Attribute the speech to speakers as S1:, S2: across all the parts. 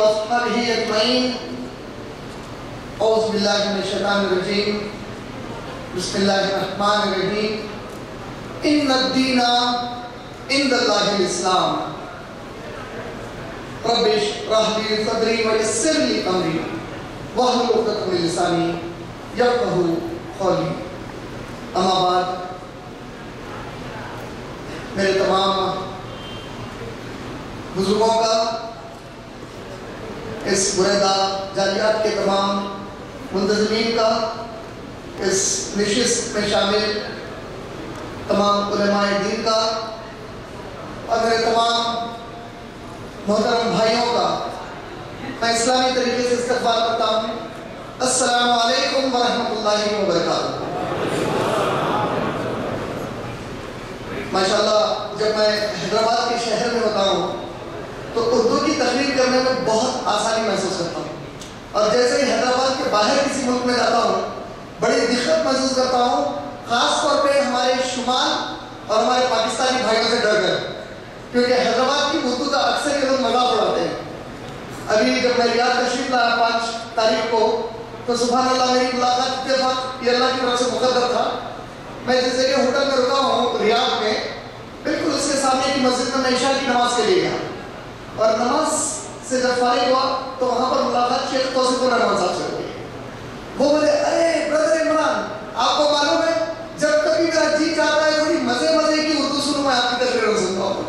S1: وأصحابه أجمعين. أعوذ بالله من الشيطان الرجيم. بسم الله الرحمن الرحيم. إن الدين عند الله الإسلام. رب اشرح لي صدري ويسر لي أمري واحلل عقدة من لساني يفقهوا قولي. اما بعد، میرے تمام بزرگوں کا، اس بریدہ جالیات کے تمام منتظمین کا، اس نشست میں شامل تمام علماء دین کا اور میرے تمام محترم بھائیوں کا میں اسلامی طریقے سے استقبال کرتا ہوں. السلام علیکم ورحمۃ اللہ وبرکاتہ. ماشاءاللہ جب میں حیدرآباد کے شہر میں ہوتا ہوں تو اردو کی تقریر کرنے میں بہت آسانی محسوس کرتا ہوں، اور جیسے ہی حیدرآباد کے باہر کسی ملک میں جاتا ہوں بڑی دقت محسوس کرتا ہوں، خاص طور پہ ہمارے شمال اور ہمارے پاکستانی بھائیوں سے ڈر کر، کیونکہ حیدرآباد کی اردو کا اکثر یہ لوگ مذاق اڑاتے ہیں. ابھی جب میں ریاض تشریف لایا 5 تاریخ کو، تو سبحان اللہ میری ملاقات اتفاق یہ اللہ کی طرف سے مقدر تھا. میں جس جگہ ہوٹل میں رکا ہوں ریاض میں، بالکل اس کے سامنے کی مسجد میں عشاء کی نماز کے لیے گیا، اور نماز سے جب فارغ ہوا تو وہاں پر ملاقات شیخ توصیف الرحمان صاحب سے ہوئی. وہ بولے، ارے برادر عمران، آپ کو معلوم ہے جب کبھی میرا جی چاہتا ہے تھوڑی مزے مزے کی اردو سنوں میں آپ کی تقریروں سنتا ہوں.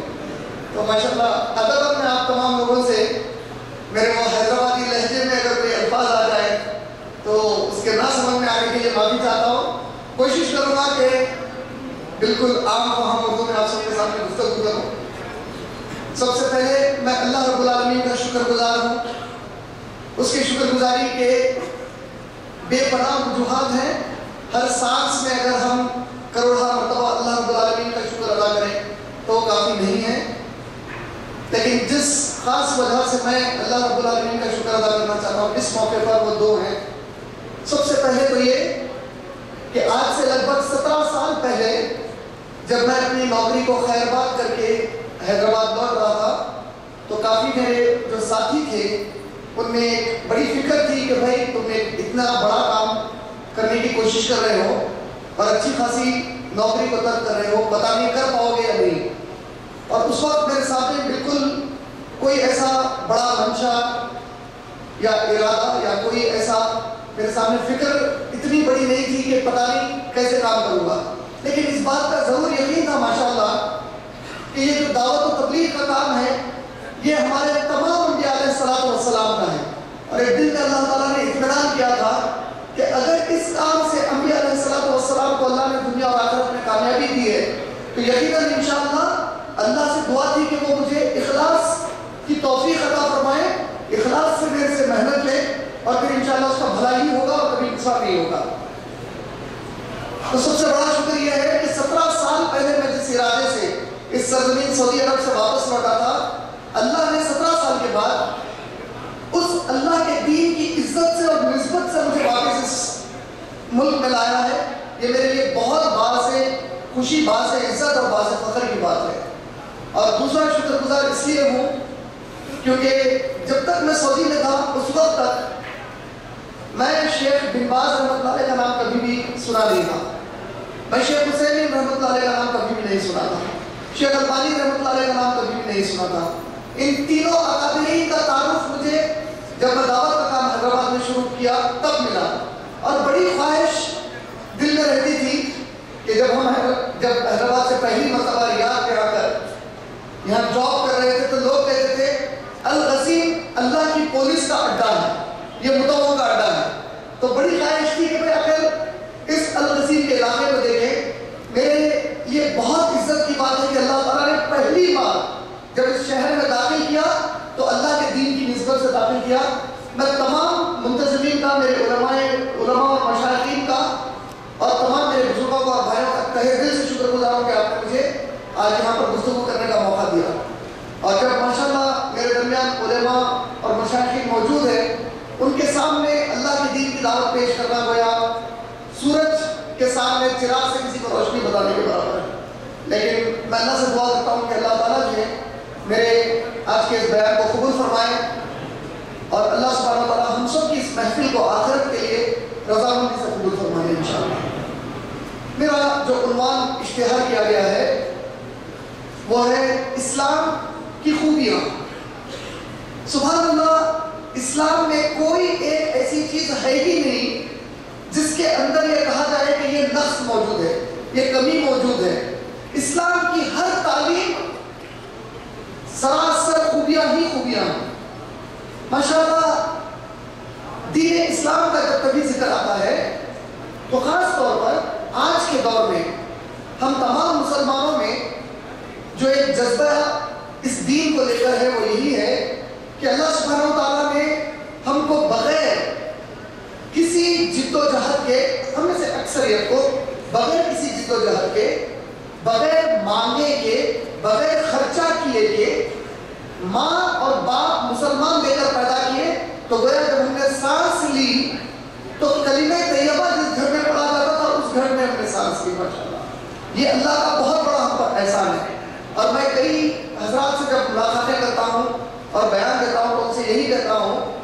S1: تو ماشاءاللہ ادب میں آپ تمام لوگوں سے میرے وہ حیدرآبادی لہجے میں اگر کوئی الفاظ آ جائے تو اس کے نہ سمجھ میں آنے کے لیے معافی چاہتا ہوں. کوشش کروں گا کہ بالکل عام فہم اردو میں آپ سب کے سامنے گفتگو کروں. سب سے پہلے میں اللہ رب العالمین کا شکر گزار ہوں. اس کی شکر گزاری کے بے پناہ وجوہات ہیں. ہر سانس میں اگر ہم کروڑہ مرتبہ اللہ رب العالمین کا شکر ادا کریں تو کافی نہیں ہے، لیکن جس خاص وجہ سے میں اللہ رب العالمین کا شکر ادا کرنا چاہتا ہوں اس موقع پر وہ 2 ہیں. سب سے پہلے تو یہ کہ آج سے لگ بھگ 17 سال پہلے جب میں اپنی نوکری کو خیر باد کر کے حیدرآباد لوٹ رہا تھا تو کافی میرے جو ساتھی تھے ان میں ایک بڑی فکر تھی کہ بھائی تم ایک اتنا بڑا کام کرنے کی کوشش کر رہے ہو اور اچھی خاصی نوکری کو ترک کر رہے ہو، پتہ نہیں کر پاؤ گے یا نہیں. اور اس وقت میرے سامنے بالکل کوئی ایسا بڑا منشا یا ارادہ یا کوئی ایسا میرے سامنے فکر اتنی بڑی نہیں تھی کہ پتہ نہیں کیسے کام کروں گا، لیکن اس بات کا ضرور یقین تھا ماشاءاللہ کہ یہ جو دعوت و تبلیغ کا کام ہے یہ ہمارے تمام انبیاء علیہ الصلوۃ والسلام کا ہے. اور ایک دن میں اللہ تعالیٰ نے اطمینان کیا تھا کہ اگر اس کام سے انبیاء علیہ الصلوۃ والسلام کو اللہ نے دنیا اور آخرت میں کامیابی دی ہے تو یقیناً انشاءاللہ اللہ سے دعا تھی کہ وہ مجھے اخلاص کی توفیق عطا فرمائے، اخلاص سے میرے سے محنت لے اور پھر انشاءاللہ اس کا بھلا ہی ہوگا اور کبھی نقصان نہیں ہوگا. تو سب سے بڑا شکر یہ ہے کہ 17 سال پہلے میں جس ارادے سے اس سرزمین سعودی عرب سے واپس لوٹا تھا، اللہ نے 17 سال کے بعد اس اللہ کے دین کی عزت سے اور نسبت سے مجھے واپس اس ملک میں لایا ہے. یہ میرے لیے بہت باعث خوشی، باعث عزت اور باعث فخر کی بات ہے. اور دوسرا شکر گزار اس لیے ہوں کیونکہ جب تک میں سعودی میں تھا اس وقت تک میں شیخ بن باز رحمۃ اللہ علیہ کا نام کبھی بھی سنا نہیں تھا. میں شیخ حسین رحمۃ اللہ علیہ کا نام کبھی بھی نہیں سنا تھا. شیخ البانی رحمۃ اللہ علیہ کا نام کبھی بھی نہیں سنا تھا. ان تینوں اکابرین کا تعارف مجھے جب میں دعوت کا کام حیدرآباد میں شروع کیا تب ملا، اور بڑی خواہش دل میں رہتی تھی کہ جب حیدرآباد سے پہلی مرتبہ ریاض پہ آ کر یہاں جاب کر رہے تھے تو لوگ کہتے تھے الغسیم اللہ کی پولیس کا اڈا ہے، یہ متووں کا اڈا ہے. تو بڑی خواہش تھی کہ میں اگر اس الغسیم کے علاقے میں دیکھیں. میرے یہ بہت عزت کی بات ہے کہ اللہ تعالیٰ نے پہلی بار جب اس شہر میں داخل کیا تو اللہ کے دین کی نسبت سے داخل کیا. میں تمام منتظمین کا، میرے علماء اور مشائخین کا اور تمام میرے بزرگوں کو اور بھائیوں کا تہہ دل سے شکر گزار ہوں کہ آپ نے مجھے آج یہاں پر گفتگو کرنے کا موقع دیا. اور جب ماشاءاللہ میرے درمیان علماء اور مشائخین موجود ہیں ان کے سامنے اللہ کے دین کی دعوت پیش کرنا گویا سورج کے سامنے چراغ سے کسی کو روشنی بتانے کے برابر ہے. لیکن میں اللہ سے دعا کرتا ہوں کہ اللہ تعالیٰ جو ہے میرے آج کے اس بیان کو قبول فرمائے. اور اللہ سبحانہ وتعالی ہم سب کی اس محفل کو آخرت کے لیے رضامندی سے قبول فرمائے انشاءاللہ۔ میرا جو عنوان اشتہار کیا گیا ہے وہ ہے اسلام کی خوبیاں۔ سبحان اللہ، اسلام میں کوئی ایک ایسی چیز ہے ہی نہیں جس کے اندر یہ کہا جائے کہ یہ نقص موجود ہے، یہ کمی موجود ہے۔ اسلام کی ہر تعلیم سراسر خوبیاں ہی خوبیاں ہیں۔ ماشاءاللہ دین اسلام کا جب کبھی ذکر آتا ہے تو خاص طور پر آج کے دور میں ہم تمام مسلمانوں میں جو ایک جذبہ اس دین کو لے کر ہے وہ یہی ہے کہ اللہ سبحانہ وتعالیٰ نے ہم کو بغیر کسی جد و جہد کے، ہم میں سے اکثریت کو بغیر کسی جد و جہد کے، بغیر مانگے کے، بغیر خرچہ کیے کے ماں اور باپ مسلمان دے کر پیدا کیے۔ تو گویا جب ہم نے سانس لی تو کلمہ طیبہ جس گھر میں پڑھا جاتا تھا اس گھر میں ہم نے سانس لی۔ ماشاءاللہ یہ اللہ کا بہت بڑا ہم پر احسان ہے۔ اور میں کئی حضرات سے جب ملاقاتیں کرتا ہوں اور بیان دیتا ہوں تو ان سے یہی کہتا ہوں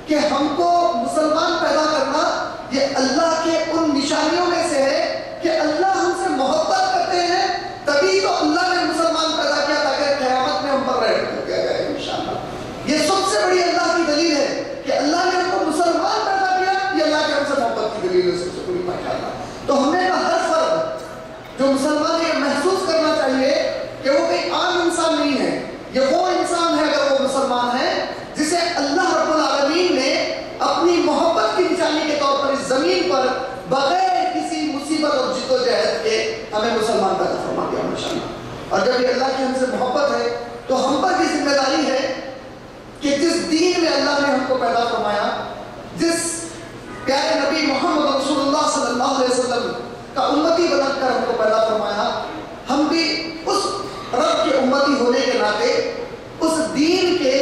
S1: کہ ہم کو مسلمان پیدا کرنا یہ اللہ کے ان نشانیوں میں سے ہے کہ اللہ ہم سے محبت کرتے ہیں، تبھی تو اللہ نے مسلمان پیدا کیا تاکہ قیامت میں ہم پر رحمت کیا جائے انشاءاللہ۔ یہ سب سے بڑی اللہ کی دلیل ہے کہ اللہ نے ہم کو مسلمان پیدا کیا، یہ اللہ کے ہم سے محبت کی دلیل ہے سب سے بڑی ماشاءاللہ۔ تو ہمیں ہر فرد جو مسلمان یہ محسوس کرنا چاہیے کہ وہ کوئی عام انسان نہیں ہے، یہ وہ انسان ہے اگر وہ مسلمان ہے جسے اللہ رب العالمین نے اپنی محبت کی نشانی کے طور پر اس زمین پر بغیر کسی مصیبت اور جد و جہد کے ہمیں مسلمان پیدا فرما دیا ماشاءاللہ۔ اور جب یہ اللہ کی ہم سے محبت ہے تو ہم پر یہ ذمہ داری ہے کہ جس دین میں اللہ نے ہم کو پیدا فرمایا، جس پیارے نبی محمد رسول اللہ صلی اللہ علیہ وسلم کا امتی بنا کر ہم کو پیدا فرمایا، ہم بھی اس رب کے امتی ہونے کے ناطے اس دین کے،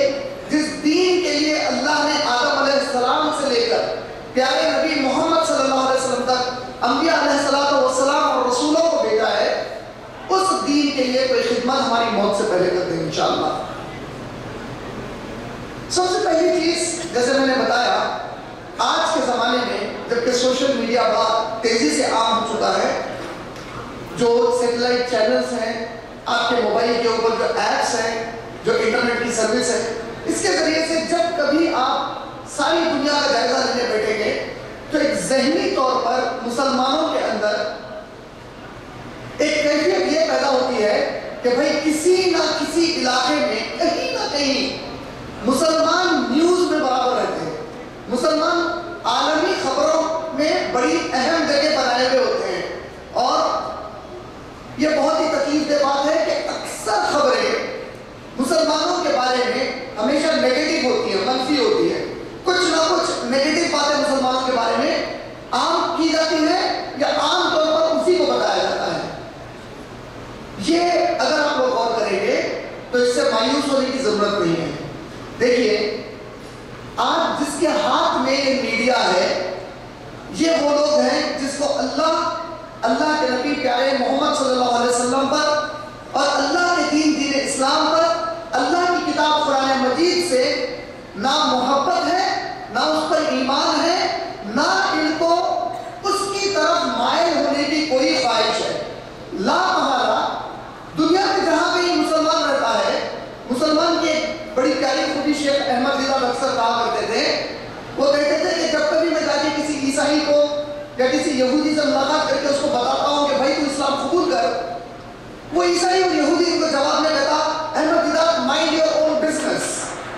S1: جس دین کے لیے اللہ نے آدم علیہ السلام سے لے کر پیارے نبی محمد صلی اللہ علیہ وسلم تک انبیاء علیہ السلام اور رسولوں کو بھیجا ہے، اس دین کے لیے کوئی خدمت ہماری موت سے پہلے کر دیں انشاءاللہ۔ سب سے پہلی چیز جیسے میں نے بتایا، آج کے زمانے میں جبکہ سوشل میڈیا بڑا تیزی سے عام ہو چکا ہے، جو سیٹلائٹ چینلز ہیں، آپ کے موبائل کے اوپر جو ایپس ہیں، جو انٹرنیٹ کی سروس ہے، اس کے ذریعے سے جب کبھی آپ ساری دنیا کا جائزہ لینے بیٹھیں گے تو ایک ذہنی طور پر مسلمانوں کے اندر ایک کیفیت یہ پیدا ہوتی ہے کہ بھائی کسی نہ کسی علاقے میں کہیں نہ کہیں مسلمان نیوز میں برابر رہتے ہیں، مسلمان عالمی خبروں میں بڑی اہم جگہ بنائے ہوئے ہوتے ہیں۔ اور یہ بہت ہی تکلیف دہ بات ہے کہ اکثر خبریں مسلمانوں کے بارے میں ہمیشہ نیگیٹو ہوتی ہیں، منفی ہوتی ہے، کچھ نہ کچھ نیگیٹو باتیں مسلمانوں کے بارے میں عام کی جاتی ہیں یا عام طور پر اسی کو بتایا جاتا ہے۔ یہ اگر آپ لوگ غور کریں گے تو اس سے مایوس ہونے کی ضرورت نہیں ہے۔ دیکھیے آج جس کے ہاتھ میں یہ میڈیا ہے، یہ وہ لوگ ہیں جس کو اللہ کے نبی پیارے محمد صلی اللہ علیہ وسلم پر اور اللہ کے دین اسلام پر، اللہ کی کتاب قرآن مجید سے نہ محبت ہے، نہ اس پر ایمان ہے، نہ ان کو اس کی طرف مائل ہونے کی کوئی خواہش ہے۔ لا محالہ دنیا میں جہاں کہیں مسلمان رہتا ہے، مسلمان کی ایک بڑی پیاری خوبی شیخ احمد رضا اکثر کہا کرتے تھے، وہ کہتے تھے کہ جب کبھی میں جا کے کسی عیسائی کو یا کسی یہودی سے ملاقات کر کے اس کو بتاتا ہوں کہ بھائی تو اسلام قبول کر، وہ عیسائی اور یہودی ان کو جواب میں کہتا Ahmad Raza mind your own business,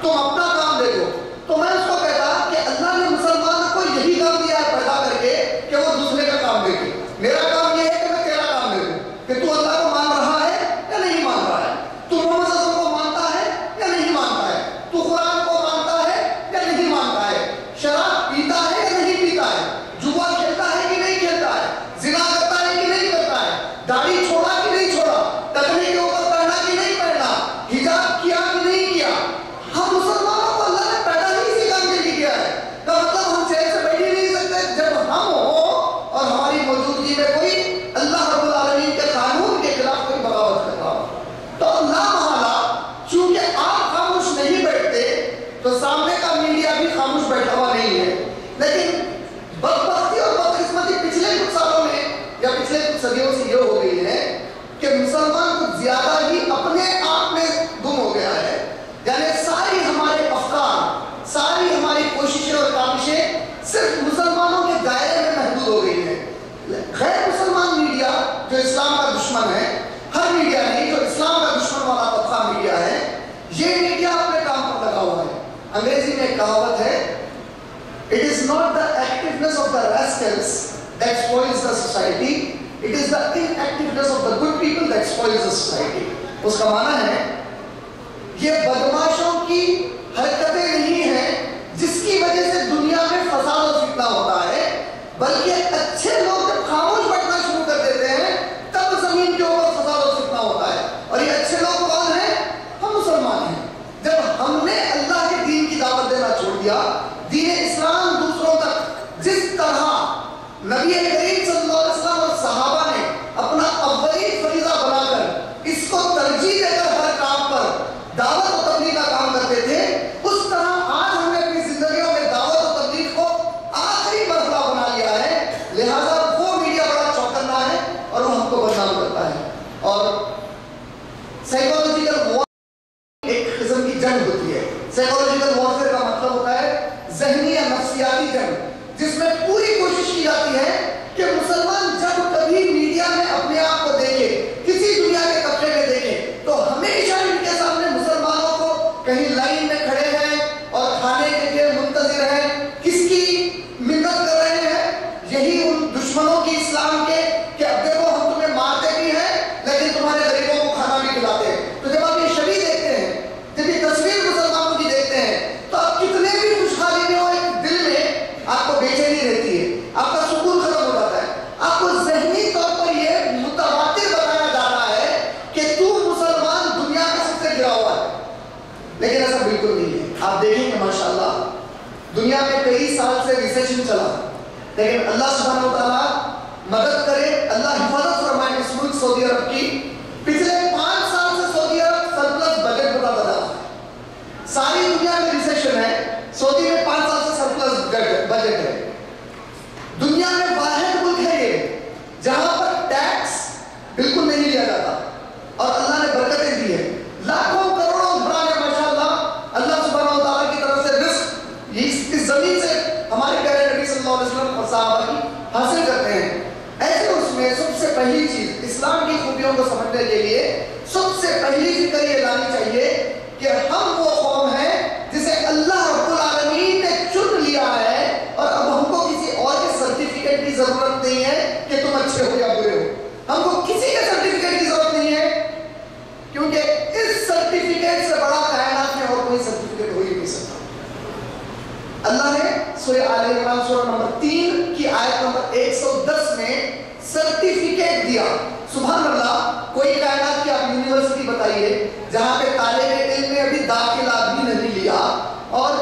S1: تم اپنا کام دیکھو۔ تو میں اس کو کہتا کہ اللہ نے مسلمان کو یہی کام دیا ہے پیدا کر کے کہ وہ دوسرے کا کام دیکھے۔ میرا کام یہ ہے کہ میں تیرا کام دیکھوں کہ تو اللہ کو مان رہا ہے یا نہیں مان رہا ہے، تو محمد صلی اللہ علیہ وسلم کو مانتا ہے یا نہیں مانتا ہے، تو قرآن کو مانتا ہے یا نہیں مانتا ہے، شراب پیتا ہے یا نہیں پیتا ہے، جوا کھیلتا ہے کہ نہیں کھیلتا ہے، زنا کرتا ہے کہ نہیں کرتا ہے، داڑھی چھوڑا کہ نہیں چھوڑا، ٹکنے کے اوپر پہنا کہ نہیں پہنا، حجاب کیا کہ نہیں کیا۔ ہم مسلمانوں کو اللہ نے پیدا ہی اسی کام کے لیے کیا ہے۔ کا مطلب ہم چین سے بیٹھ ہی نہیں سکتے جب ہم ہوں اور ہماری موجودگی میں کوئی اللہ رب العالمین کے قانون کے خلاف کوئی بغاوت کر رہا ہو۔ تو لا محالہ چونکہ آپ خاموش نہیں بیٹھتے تو سامنے کا میڈیا بھی کچھ صدیوں سے یہ ہو گئی ہے کہ مسلمان کچھ زیادہ ہی اپنے آپ میں گم ہو گیا ہے. یعنی ساری ہمارے افکار، ساری ہماری کوششیں اور کاوشیں صرف مسلمانوں کے دائرے میں محدود ہو گئی ہیں. غیر مسلمان میڈیا جو اسلام کا دشمن ہے، ہر میڈیا نہیں، جو اسلام کا دشمن والا طبقہ میڈیا ہے، یہ میڈیا اپنے کام پر لگا ہوا ہے. انگریزی میں ایک کہاوت ہے، it is not the activeness of the rascals that spoils the society, it is the inactiveness of the good people that spoils the society. اس کا معنی ہے یہ بدماشوں کی حرکتیں نہیں ہیں جس کی وجہ سے دنیا میں فساد و فتنہ ہوتا ہے، بلکہ اچھے لوگ جب خاموش بیٹھنا شروع کر دیتے ہیں تب زمین کے اوپر فساد و فتنہ ہوتا ہے. اور یہ اچھے لوگ کون ہیں؟ ہم مسلمان ہیں. جب ہم نے اللہ کے دین کی دعوت دینا چھوڑ دیا، دین اسلام دوسروں تک جس طرح نبی کریم صلی اللہ علیہ وسلم اور صحابہ نے اپنا اولین فریضہ بنا کر اس کو ترجیح دے کر ہر کام پر دعوت و تبلیغ کا کام کرتے تھے، اس طرح آج ہم نے اپنی زندگیوں میں دعوت و تبلیغ کو آخری مرتبہ بنا لیا ہے. لہذا وہ میڈیا بڑا چوکنا ہے اور وہ ہم کو بدنام کرتا ہے. اور سائیکولوجیکل وار ایک قسم کی جنگ ہوتی ہے. سائیکولوجیکل وارفیئر کا مطلب ہوتا ہے ذہنی یا نفسیاتی جنگ، جس میں پوری کوشش کی جاتی ہے کہ مسلمان جب کبھی میڈیا میں اپنے آپ کو دیکھے، کسی دنیا کے طبقے میں دیکھے، تو ہمیشہ ان کے سامنے مسلمانوں کو کہیں لائن میں کھڑے ہیں اور کھانے کے لیے منتظر ہیں. کس کی منت کر رہے ہیں؟ یہی ان دشمنوں کی اسلام کے کہ اب دیکھو ہم تمہیں مارتے بھی ہیں لیکن تمہارے غریبوں کو کھانا بھی کھلاتے ہیں. تو جب آپ یہ شبیہ دیکھتے ہیں، جب یہ تصویر مسلمانوں کی دیکھتے ہیں، تو آپ کتنے بھی خوشحالی میں ہو، ایک دل میں آپ کو بے چینی رہتی ہے، آپ کا سکون ختم ہو جاتا ہے. آپ کو ذہنی طور پر یہ متواتر بتایا جاتا ہے کہ تو مسلمان دنیا میں سب سے گرا ہوا ہے. لیکن ایسا بالکل نہیں ہے. آپ دیکھیں گے ماشاءاللہ دنیا میں کئی سال سے ریسیشن چلا، لیکن اللہ سبحانہ و تعالیٰ مدد کرے، اللہ حفاظت فرمائے اس ملک سعودی عرب کی. پچھلے 5 سال سے سعودی عرب سرپلس بجٹ بتاتا تھا. ساری دنیا میں ریسیشن ہے، سعودی میں 5 سال سے سرپلس بجٹ ہے. دنیا میں واحد ملک ہے یہ جہاں پر ٹیکس بالکل نہیں لیا جاتا اور اللہ نے برکتیں دی ہے. لاکھوں کروڑوں گھرانے ماشاءاللہ اللہ سبحانہ و تعالیٰ کی طرف سے رزق اس زمین سے ہمارے پیارے نبی صلی اللہ علیہ وسلم اور صحابہ کی حاصل کرتے ہیں. ایسے اس میں سب سے پہلی چیز اسلام کی خوبیوں کو سمجھنے کے لیے سب سے پہلی فکر یہ لانی چاہیے کہ ہم وہ قوم ہیں جسے اللہ رب العالمین نے چن لیا ہے، اور اب ہم کو کسی اور کے سرٹیفکیٹ کی ضرورت نہیں ہے کہ تم اچھے ہو یا برے ہو. ہم کو کسی کے سرٹیفکیٹ کی ضرورت نہیں ہے، کیونکہ اس سرٹیفکیٹ سے بڑا کائنات میں اور کوئی سرٹیفکیٹ ہو ہی نہیں سکتا. اللہ نے سورہ آل عمران سورہ نمبر 3 کی آیت نمبر 110 میں سرٹیفکیٹ دیا. سبحان اللہ، کوئی کائنات کی آپ یونیورسٹی بتائیے جہاں پہ طالب علم نے ابھی داخلہ بھی نہیں لیا اور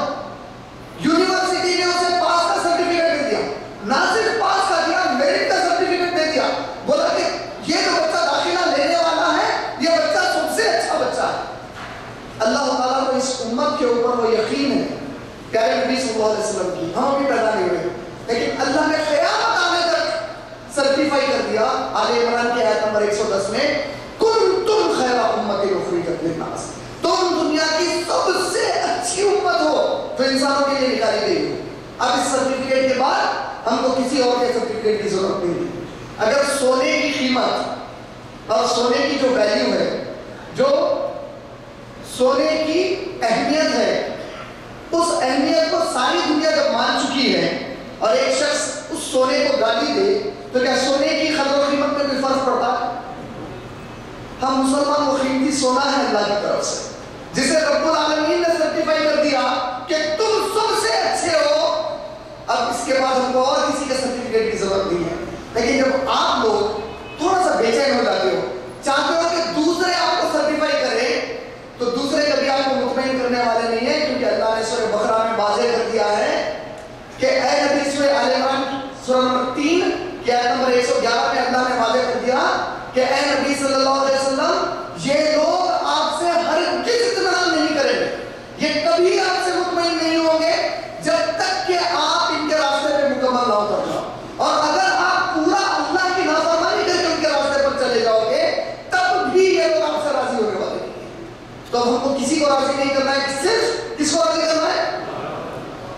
S1: یونیورسٹی نے اسے پاس کا سرٹیفکیٹ دے دیا. نہ صرف پاس کا دیا، میرٹ کا سرٹیفکیٹ دے دیا. بولا کہ یہ جو بچہ داخلہ لینے والا ہے یہ بچہ سب سے اچھا بچہ ہے. اللہ تعالیٰ کو اس امت کے اوپر وہ یقین ہے پیارے نبی صلی اللہ علیہ وسلم کی. ہم ابھی پیدا نہیں ہوئے لیکن اللہ نے قیامت آنے تک سرٹیفائی کر دیا. آل عمران کی آیت نمبر 110 میں کنتم خیر امت اخرجت للناس، تم دنیا کی سب سے اچھی امت ہو جو انسانوں کے لیے نکالی گئی ہو. اب اس سرٹیفکیٹ کے بعد ہم کو کسی اور کے سرٹیفکیٹ کی ضرورت نہیں. اگر سونے کی قیمت اور سونے کی جو ویلیو ہے، جو سونے کی اہمیت ہے، اس اہمیت کو ساری دنیا جب مان چکی ہے اور ایک شخص اس سونے کو گالی دے تو کیا سونے کی قدر و قیمت میں کوئی فرق پڑتا ہے؟ ہم مسلمان وہ قیمتی سونا ہے اللہ کی طرف سے جسے رب العالمین نے سرٹیفائی کر دیا کہ تم سب سے اچھے ہو. اب اس کے بعد ہم کو اور کسی کے سرٹیفکیٹ کی ضرورت نہیں ہے. لیکن جب آپ لوگ تھوڑا سا بے چین ہو جاتے ہو، چاہتے ہو کہ دوسرے آپ کو سرٹیفائی کریں، تو دوسرے کبھی آپ کو مطمئن کرنے والے نہیں ہیں، کیونکہ اللہ نے سورہ بقرہ میں واضح کر دیا ہے کہ اے نبی، سورہ آل عمران سورہ نمبر 3 کی آیت نمبر 111 میں اللہ نے واضح کر دیا کہ اے نبی صلی اللہ علیہ وسلم، یہ لوگ آپ سے ہرگز اطمینان نہیں کریں گے، یہ کبھی آپ سے مطمئن نہیں ہوں گے جب تک کہ آپ ان کے راستے پہ مکمل نہ اتر جاؤ. اور اگر آپ پورا اللہ کی نافرمانی کر کے راضی نہیں کرنا ہے, صرف کس کو راضی کرنا ہے؟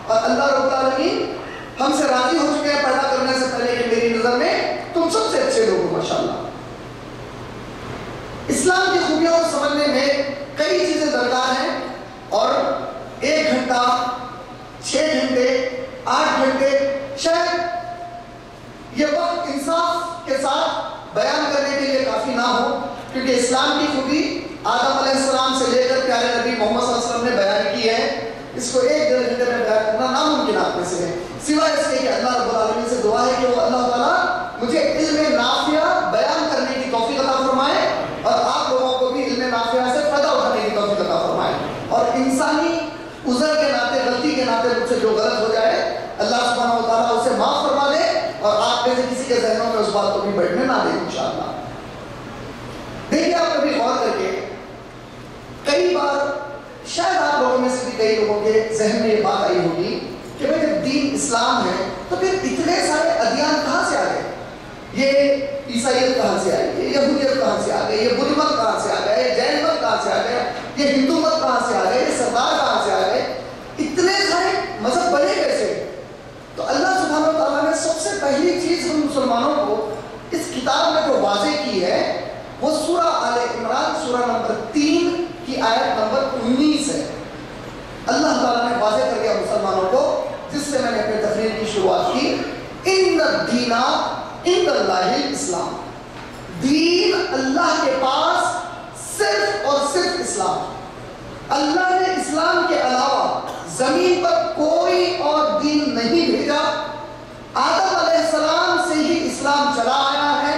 S1: اور اللہ رب العالمین ہم سے راضی ہو چکے ہیں پیدا کرنے سے پہلے کہ میری نظر میں تم سب سے اچھے لوگ ہو ماشاءاللہ. اسلام کی خوبیوں کو سمجھنے میں کئی چیزیں درکار ہیں, اور 1 گھنٹہ 6 گھنٹے 8 گھنٹے شاید یہ وقت انصاف کے ساتھ بیان کرنے کے لیے کافی نہ ہو, کیونکہ اسلام کی خوبی آدم علیہ السلام سے لے کر پیارے نبی محمد صلی اللہ علیہ وسلم نے بیان کی ہے. اس کو 1-1.5 گھنٹے میں بیان کرنا ناممکنات میں سے ہے, سوائے اس کے کہ اللہ رب العالمین سے دعا ہے کہ وہ اللہ تعالیٰ مجھے علم نافع بیان کرنے کی توفیق عطا فرمائے, اور آپ لوگوں کو بھی علم نافع سے فائدہ اٹھانے کی توفیق عطا فرمائے. اور انسانی عذر کے ناطے, غلطی کے ناطے مجھ سے جو غلط ہو جائے اللہ سبحانہ و تعالیٰ اسے معاف فرما دے, اور آپ میں سے کسی کے ذہنوں میں اس بات کو بھی بیٹھنے نہ دے انشاءاللہ. دیکھیے آپ کبھی غور کر کے, کئی بار شاید آپ لوگوں میں سے بھی کئی لوگوں کے ذہن میں یہ بات آئی ہوگی کہ بھائی جب دین اسلام ہے تو پھر اتنے سارے ادیان کہاں سے آ گئے؟ یہ عیسائیت کہاں سے آئی, یہ یہودیت کہاں سے آ گئی, یہ بدھ مت کہاں سے آ گئے, یہ جین مت کہاں سے آ گیا, یہ ہندو مت کہاں سے آ گئے, یہ سردار کہاں سے آ گئے, اتنے سارے مذہب بنے کیسے؟ تو اللہ سبحانہ و تعالیٰ نے سب سے پہلی چیز ہم مسلمانوں کو اس کتاب میں جو واضح کی ہے وہ سورہ آل عمران سورہ نمبر 3 کی آیت نمبر 19 ہے. اللہ تعالیٰ نے واضح کر دیا مسلمانوں کو, جس سے میں نے اپنے تقریر کی شروعات کی, ان الدین عند اللہ الاسلام, دین اللہ کے پاس صرف اور صرف اسلام. اللہ نے اسلام کے علاوہ زمین پر کوئی اور دین نہیں بھیجا. آدم علیہ السلام سے ہی اسلام چلا آیا ہے.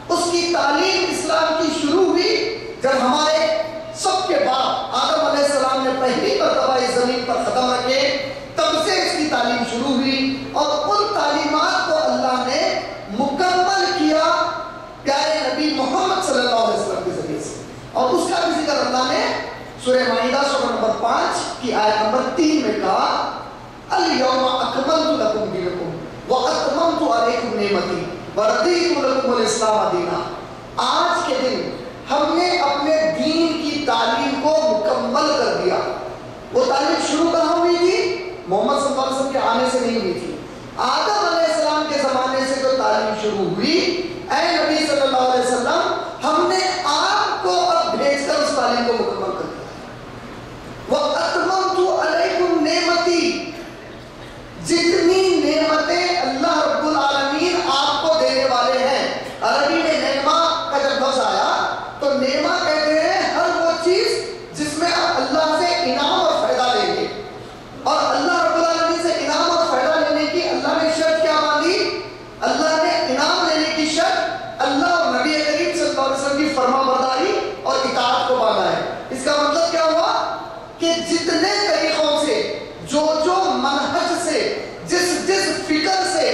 S1: اس کی تعلیم اسلام کی شروع ہوئی جب ہمارے سب کے باپ آدم علیہ السلام نے پہلی مرتبہ اس زمین پر قدم رکھے, تب سے اس کی تعلیم شروع ہوئی, اور ان تعلیمات کو اللہ نے مکمل کیا پیارے نبی محمد صلی اللہ علیہ وسلم کے ذریعے سے. اور اس کا بھی ذکر اللہ نے سورہ مائدہ سورہ نمبر 5 کی آیت نمبر 3 میں کہا, الیوم اکملت لکم دینکم واتممت علیکم نعمتی وردیت لکم الاسلام دینا. آج کے دن ہم نے اپنے دین کی تعلیم کو مکمل کر دیا. وہ تعلیم شروع کہاں ہوئی تھی؟ محمد صلی اللہ علیہ وسلم کے آنے سے نہیں ہوئی تھی. آدم علیہ السلام کے زمانے سے جو تعلیم شروع ہوئی, اے نبی صلی اللہ علیہ وسلم, ہم نے آپ کو اب بھیج کر اس تعلیم کو مکمل کر دیا. وَأَتْمَمْتُ عَلَيْكُمْ نِعْمَتِي, جتنی نعمتیں اللہ رب العالمین آپ کو دینے والے ہیں. عربی میں نعمہ کا جب لفظ آیا تو نعمہ کہتے ہیں ہر وہ چیز جس میں آپ اللہ سے انعام اور فائدہ لیں گے. اور اللہ رب العالمین سے انعام اور فائدہ لینے کی اللہ نے شرط کیا باندھی؟ اللہ نے انعام لینے کی شرط اللہ اور نبی کریم صلی اللہ علیہ وسلم کی فرما برداری اور اطاعت کو باندھا ہے. اس کا مطلب کیا ہوا کہ جتنے طریقوں سے, جو منہج سے, جس فکر سے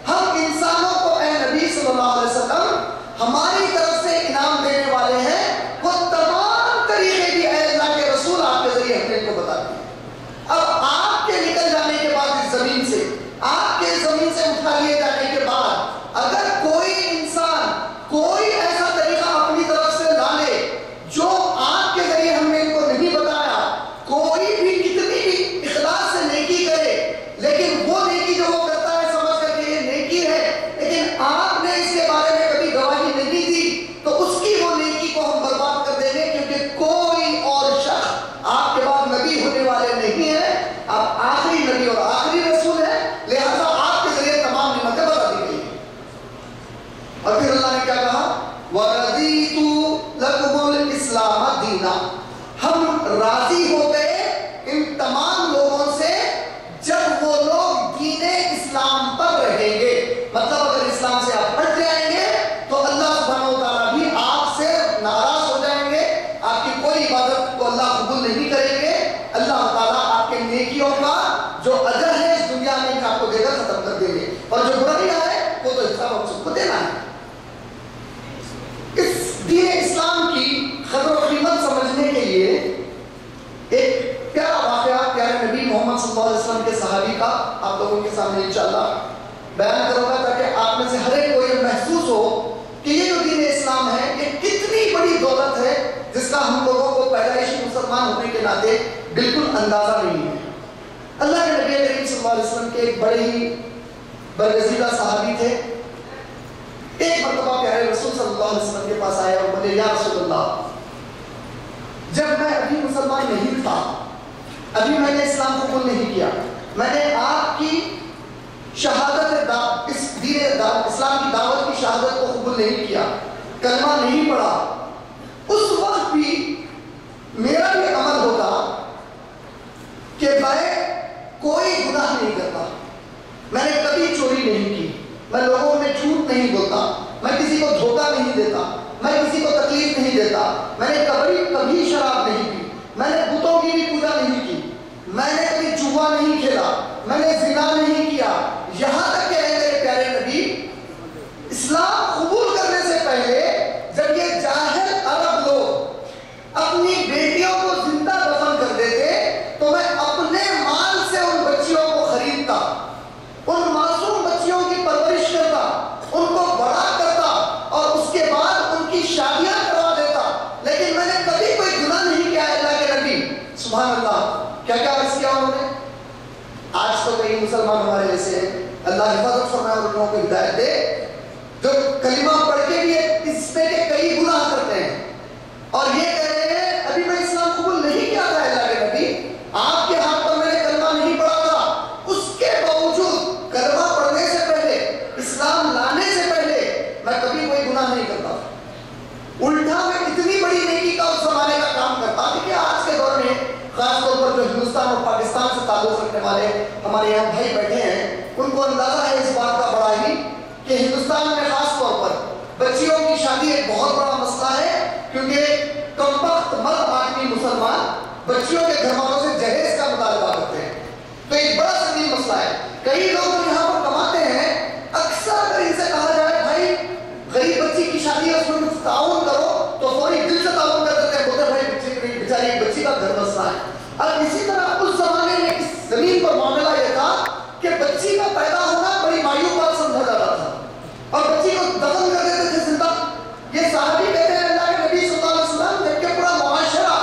S1: ہم انسانوں کو اے نبی صلی اللہ علیہ وسلم ہماری طرف سے انعام دینے والے ہیں, وہ تمام طریقے بھی اے اللہ کے رسول آپ کے ذریعے ہم کو بتا دیے. اب آپ کے نکل جانے کے بعد اس زمین سے, آپ کے زمین سے اٹھا لیے جانے کے بعد اگر کوئی انسان کوئی ایسا طریقہ اپنی طرف سے لا لے جو آپ کے ذریعے ہم نے ان کو نہیں بتایا, کوئی بھی کتنی بھی اخلاص سے نیکی کرے, لیکن وہ نیکی جو وہ کرتا ہے سمجھ کر کے یہ نیکی ہے, لیکن آپ نے اس کے بارے میں کبھی گواہی نہیں دی, تو اس کی وہ نیکی کو ہم برباد کر دیں گے, کیونکہ کوئی اور شخص آپ کے بعد نبی ہونے والے نہیں ہے. آپ آخری نبی اور آخری رسول ہیں, لہذا آپ کے ذریعے تمام نعمتیں بتا دی گئی. اور پھر اللہ نے کیا کہا, وَرَضِيتُ لَكُمُ الْإِسْلَامَ دِينًا, ہم راضی ہو گئے ان تمام لوگوں سے جب وہ لوگ دین اسلام پر رہیں گے. مطلب اگر اسلام سے آپ ہٹ جائیں گے تو اللہ سبحانہ و تعالیٰ بھی آپ سے ناراض ہو جائیں گے, آپ کی کوئی عبادت کو اللہ قبول نہیں کریں گے. اللہ تعالیٰ آپ کے نیکیوں کا جو اجر ہے اس دنیا میں آپ کو دے کر ختم کر دیں گے, اور جو برائیاں ہے وہ تو حساب ہم سب کو دینا ہے. اس دین اسلام کی قدر و قیمت سمجھنے کے لیے ایک پیارا واقعہ پیارے نبی محمد صلی اللہ علیہ وسلم کے صحابی کا آپ لوگوں کے سامنے انشاءاللہ بیان کروں گا, تاکہ آپ میں سے ہر ایک کو یہ محسوس ہو کہ یہ جو دین اسلام ہے یہ کتنی بڑی دولت ہے جس کا ہم لوگوں کو پیدائشی مسلمان ہونے کے ناطے بالکل اندازہ نہیں ہے۔ اللہ کے نبی کریم صلی اللہ علیہ وسلم کے ایک بڑے ہی برگزیدہ صحابی تھے۔ ایک مرتبہ پیارے رسول صلی اللہ علیہ وسلم کے پاس آیا اور بولے یا رسول اللہ، جب میں ابھی مسلمان نہیں تھا، ابھی میں نے اسلام قبول نہیں کیا، میں نے آپ کی شہادت اس دین اسلام کی دعوت کی شہادت کو قبول نہیں کیا، کلمہ نہیں پڑھا، اس وقت بھی میرا بھی عمل ہوتا کہ میں کوئی گناہ نہیں کرتا، میں نے کبھی چوری نہیں کی، میں لوگوں میں جھوٹ نہیں بولتا، میں کسی کو دھوکہ نہیں دیتا، میں کسی کو تکلیف نہیں دیتا، میں نے کبھی شراب نہیں پی، میں نے بتوں کی بھی پوجا نہیں کی، میں نے کبھی جوا نہیں کھیلا، میں نے زنا نہیں کیا، یہاں تک کہ میرے پیارے نبی اسلام قبول کرنے سے پہلے جب یہ جاہل عرب لوگ اپنی بیٹیوں کو زندہ دفن کر دیتے تو میں اپنے مال سے ان بچیوں کو خریدتا، ان معصوم بچیوں کی پرورش کرتا، ان کو بڑا کرتا اور اس کے بعد ان کی شادیاں کروا دیتا، لیکن میں نے کبھی کوئی گناہ نہیں کیا۔ اللہ کے نبی سبحان اللہ کیا کیا عرض کیا انہوں نے۔ آج تو کئی مسلمان ہمارے جیسے ہیں، اللہ حفاظت فرمائے اور لوگوں کو ہدایت دے، جو کلمہ پڑھ کے بھی اس پہ کے کئی گناہ کرتے ہیں اور یہ کہہ رہے ہیں ابھی میں اسلام قبول نہیں کیا تھا اللہ کے نبی، آپ کے ہاتھ پر میں نے کلمہ نہیں پڑھا تھا، اس کے باوجود کلمہ پڑھنے سے پہلے، اسلام لانے سے پہلے میں کبھی کوئی گناہ نہیں کرتا، الٹا میں اتنی بڑی نیکی کا اس زمانے کا کام کرتا تھا کہ آج کے دور میں خاص طور پر جو ہندوستان اور پاکستان سے تعلق رکھنے والے ہمارے یہاں بھائی بیٹھے ہیں، ان کو اندازہ ہے اس بات کا بڑا ہی کہ ہندوستان میں خاص طور پر بچیوں کی شادی ایک بہت بڑا مسئلہ ہے، کیونکہ کمبخت مرد آدمی مسلمان بچیوں کے گھر والوں سے جہیز کا مطالبہ کرتے ہیں، تو ایک بڑا سنگین مسئلہ ہے۔ کئی لوگ جو یہاں پر کماتے ہیں، اکثر اگر ان سے کہا جائے بھائی غریب بچی کی شادی ہے اس میں کچھ تعاون کرو تو فوری دل سے تعاون کر دیتے ہیں، بولتے ہیں بھائی بیچاری ایک بچی کا گھر بسنا ہے۔ اب اسی طرح اس زمانے میں اس زمین پر معاملہ یہ تھا کہ بچی کا پیدا ہونا بڑی مایوب بات سمجھا جاتا تھا اور بچی کو دفن کر دیتے تھے زندہ۔ یہ صحابی کہتے ہیں اللہ کے نبی صلی اللہ علیہ وسلم جبکہ پورا معاشرہ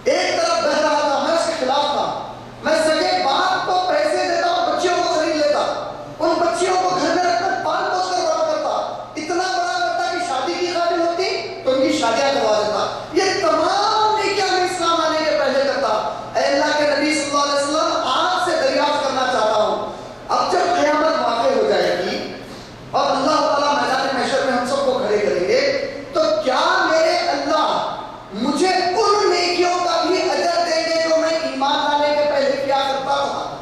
S1: ایک طرف بہ رہا تھا، میں اس کے خلاف تھا، میں سگے باپ کو پیسے دیتا اور بچیوں کو خرید لیتا، ان بچیوں کو گھر میں رکھ کر پال پوس کر بڑا کرتا، اتنا بڑا کرتا کہ شادی کی قابل ہوتی تو ان کی شادیاں کروا دیتا۔ یہ تمام نیکیاں میں اسلام آنے کے پہلے کرتا۔ اے اللہ کے نبی صلی اللہ علیہ وسلم آپ سے دریافت کرنا چاہتا ہوں، اب جب قیامت واقع ہو جائے گی اور اللہ تعالیٰ میدان محشر میں ہم سب کو کھڑے کریں گے تو کیا میرے اللہ مجھے ان نیکیوں کا بھی اجر دیں گے جو میں ایمان لانے کے پہلے کیا کرتا تھا؟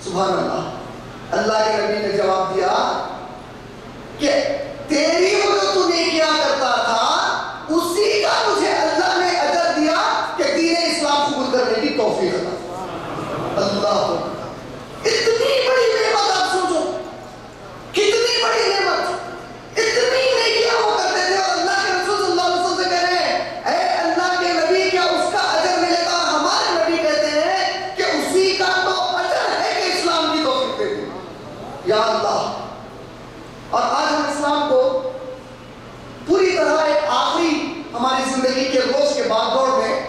S1: سبحان اللہ۔ اللہ کے نبی نے جواب دیا کہ تیری وہ جو تو نیکیاں کرتا تھا اسی کا مجھے اللہ نے اجر دیا کہ دین اسلام قبول کرنے کی توفیق عطا۔ اللہ اتنی بڑی نعمت آپ سوچو، کتنی بڑی نعمت، اتنی نیکیاں وہ کرتے تھے اور اللہ کے رسول صلی اللہ علیہ وسلم سے کہہ رہے ہیں اے اللہ کے نبی کیا اس کا اجر ملے گا؟ ہمارے نبی کہتے ہیں کہ اسی کا تو اجر ہے کہ اسلام کی توفیق دے دی۔ یا اللہ، اور آج ہم اسلام کو پوری طرح ایک آخری ہماری زندگی کے روز کے بعد دوڑ میں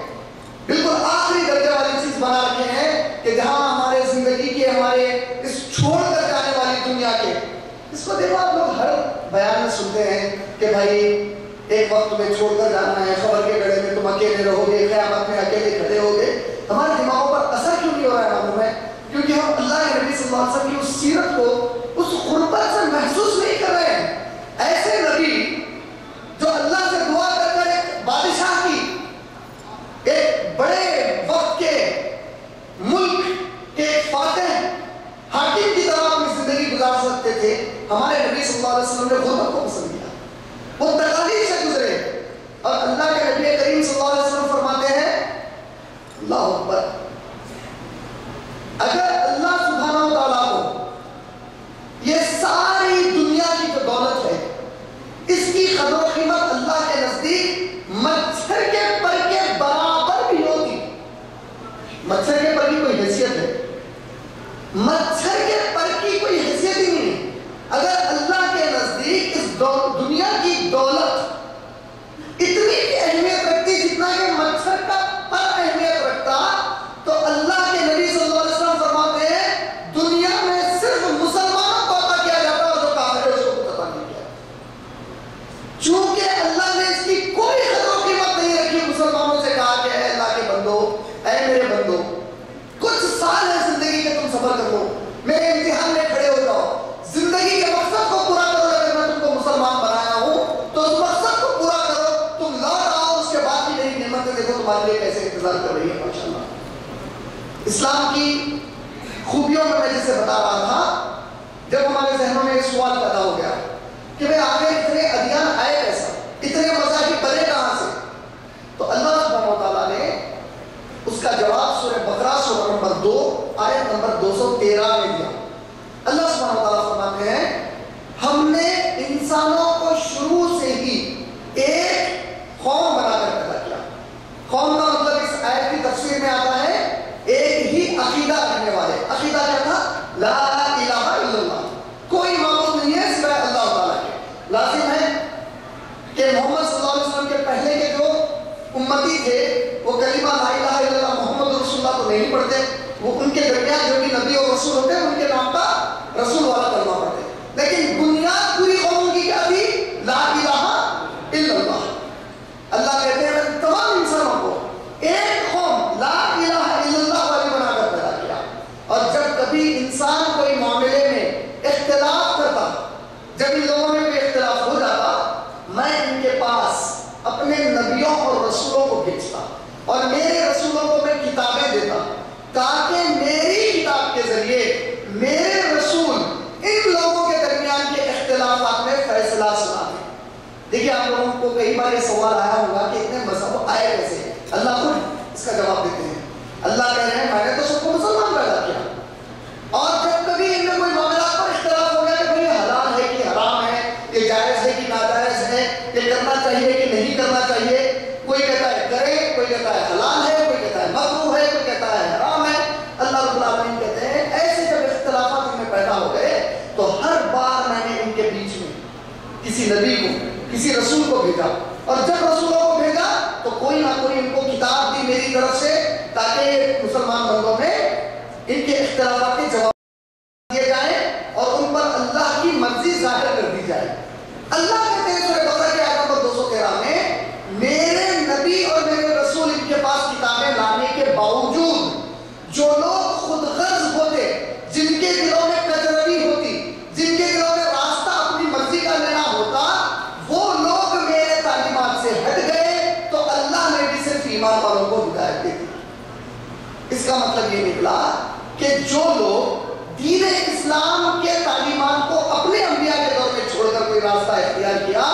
S1: بالکل آخری درجے والی چیز بنا رکھے ہیں کہ جہاں ہمارے زندگی کے ہمارے اس چھوڑ کر جانے والی دنیا کے، اس کو دیکھو آپ لوگ ہر بیان میں سنتے ہیں کہ بھائی ایک وقت تمہیں چھوڑ کر جانا ہے، خبر کے گڑھے میں تم اکیلے رہو گے، قیامت میں اکیلے کھڑے ہوگے۔ ہمارے دماغوں پر اثر کیوں نہیں ہو رہا ہے معلوم ہے؟ کیونکہ ہم اللہ کے نبی صلی اللہ علیہ وسلم کی اس سیرت کو، اس غربت سے محسوس نہیں کر رہے ہیں۔ ایسے نبی جو اللہ سے دعا کر کر ایک بادشاہ کی، ایک بڑے وقت کے ملک کے فاتح حاکم کی طرح اپنی زندگی گزار سکتے تھے، ہمارے نبی صلی اللہ علیہ وسلم نے غربت کو پسند کیا، وہ تکالیف سے گزرے اور اللہ کے نبی کریم صلی اللہ علیہ وسلم فرماتے ہیں اللہ اکبر، اگر اللہ سبحانہ و تعالیٰ کو یہ ساری دنیا کی جو دولت ہے اس کی قدر و قیمت اللہ کے نزدیک مچھر کے پر کے برابر بھی ہوتی، مچھر کے پر کی کوئی حیثیت ہے؟ مچھر کے پر کی کوئی حیثیت ہی نہیں۔ اگر اللہ کے نزدیک اس دنیا کی دولت اتنی بھی اہمیت رکھتی جتنی اسلام کی خوبیوں میں جسے بتا رہا تھا، جب ہمارے ذہنوں میں ایک سوال پیدا ہو گیا کہ بھئی آگے اتنے ادیان آئے کیسا، اتنے مذاہب بنے کہاں سے؟ تو اللہ سبحانہ وتعالیٰ نے اس کا جواب سورہ بقرہ سورہ نمبر 2 آیت نمبر 213 میں دیا۔ اللہ سبحانہ وتعالیٰ فرماتے ہیں ہم نے انسانوں کو شروع سے ہی ایک قوم بنا کر پیدا کیا۔ قوم کا مطلب اس آیت کی تفسیر میں آتا ہے ایک ہی عقیدہ رکھنے والے۔ عقیدہ کیا تھا؟ لا الہ الا اللہ، کوئی معبود نہیں ہے سوائے اللہ تعالیٰ کے۔ لازم ہے کہ محمد صلی اللہ علیہ وسلم کے پہلے کے جو امتی تھے وہ کلمہ لا الہ الا اللہ محمد رسول اللہ تو نہیں پڑھتے، وہ ان کے درمیان جو بھی نبی اور رسول ہوتے ہیں ان کے نام کا رسول والا کلمہ پڑھتے، لیکن بنیاد پوری قوم کی کیا تھی؟ لا الہ الا اللہ۔ اللہ کہتے ہیں میں تمام انسانوں کو ایک قوم لا الہ الا اللہ والی بنا کر پیدا کیا، اور جب کبھی انسان کوئی معاملے میں اختلاف کرتا، جب ان لوگوں میں کوئی اختلاف ہو جاتا، میں ان کے پاس اپنے نبیوں اور رسولوں کو بھیجتا اور میرے رسولوں کو میں کتابیں دیتا تاکہ میری کتاب کے ذریعے میرے رسول ان لوگوں کے درمیان کے اختلافات میں فیصلہ سنا دیں۔ دیکھیے آپ لوگوں کو کئی بار یہ سوال آیا ہوگا کہ اتنے مذہب آئے کیسے؟ اللہ خود اس کا جواب دیتے ہیں۔ اللہ کہہ رہے ہیں میں نے تو سب کو مسلمان پیدا کیا، اور جب کبھی ان میں کوئی معاملات پر اختلاف ہو گیا کہ بھئی حلال ہے کہ حرام ہے، یہ جائز ہے کہ ناجائز ہے، یہ کرنا چاہیے کہ نہیں کرنا چاہیے، کوئی کہتا ہے کرے، کوئی کہتا ہے حلال ہے، کوئی کہتا ہے مکروہ ہے، کوئی کہتا ہے حرام ہے، اللہ رب العالمین کہتے ہیں ایسے جب اختلافات ان میں پیدا ہو گئے تو ہر بار میں نے ان کے بیچ میں کسی نبی کو کسی رسول کو بھیجا، اور جب رسولوں کو بھیجا تو کوئی نہ کوئی ان کو کتاب دی میری طرف سے تاکہ مسلمان بندوں میں ان کے اختلافات کے جواب دیے جائیں اور ان پر اللہ کی مرضی ظاہر کر دی جائے۔ اللہ کہتے ہیں سورہ بقرہ کی آیت نمبر 213 میں میرے نبی اور میرے رسول ان کے پاس کتابیں لانے کے باوجود جو لوگ خود غرض ہوتے، جن کے دلوں میں کجروی ہوتی، جن کے دلوں میں راستہ اپنی مرضی کا لینا ہوتا، وہ لوگ میرے تعلیمات سے ہٹ گئے تو اللہ نے بھی صرف ایمان والوں کو ہدایت دے دی۔ اس کا مطلب یہ نکلا کہ جو لوگ دین اسلام کے تعلیمات کو اپنے انبیاء کے دور میں چھوڑ کر کوئی راستہ اختیار کیا،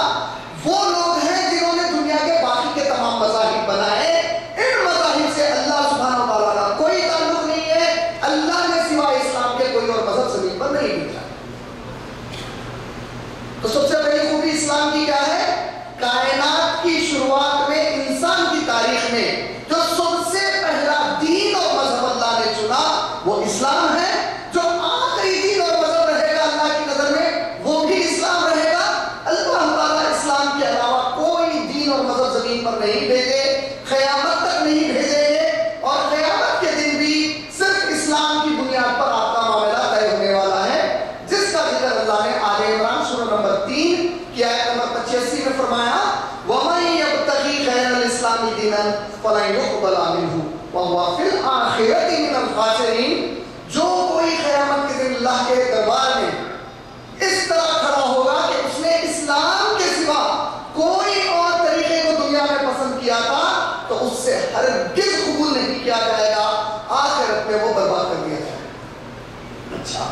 S1: وہ لوگ ہیں جنہوں نے دنیا کے باقی کے تمام مذاہب بنائے۔ ان مذاہب سے اللہ سبحانہ وتعالیٰ کا کوئی تعلق نہیں ہے، اللہ نے سوائے اسلام کے کوئی اور مذہب زمین پر نہیں بھیجا۔ تو سب سے پہلی خوبی اسلام کی کیا ہے؟ کائنات کی شروعات میں انسان کی تاریخ میں جو سب سے پہلا دین اور مذہب اللہ نے چنا وہ اسلام ہے۔ جو آخری دین اور مذہب رہے گا اللہ کی نظر میں وہ بھی اسلام رہے گا۔ اللہ تعالیٰ اسلام کے علاوہ کوئی دین اور مذہب زمین پر نہیں بھیجے، قیامت تک نہیں بھیجیں گے، اور قیامت کے دن بھی صرف اسلام کی بنیاد پر آپ کا معاملہ طے ہونے والا ہے، جس کا ذکر اللہ نے آل عمران سورہ نمبر 3 کی آیت نمبر 85 میں فرمایا وَمَن يَبْتَغِي غَيْرَ الْإِسْلَامِ دِينًا فَلَن يُقْبَلَ مِنْهُ وَهُوَ فِي الْآخِرَةِ مِنَ الْخَاسِرِينَ۔ جو کوئی قیامت کے دن اللہ کے دربار میں اس طرح کھڑا ہوگا کہ اس نے اسلام کے سوا کوئی اور طریقے کو دنیا میں پسند کیا تھا تو اس سے ہرگز قبول نہیں کیا جائے گا، آخرت میں وہ برباد کر دیا جائے گا۔ اچھا،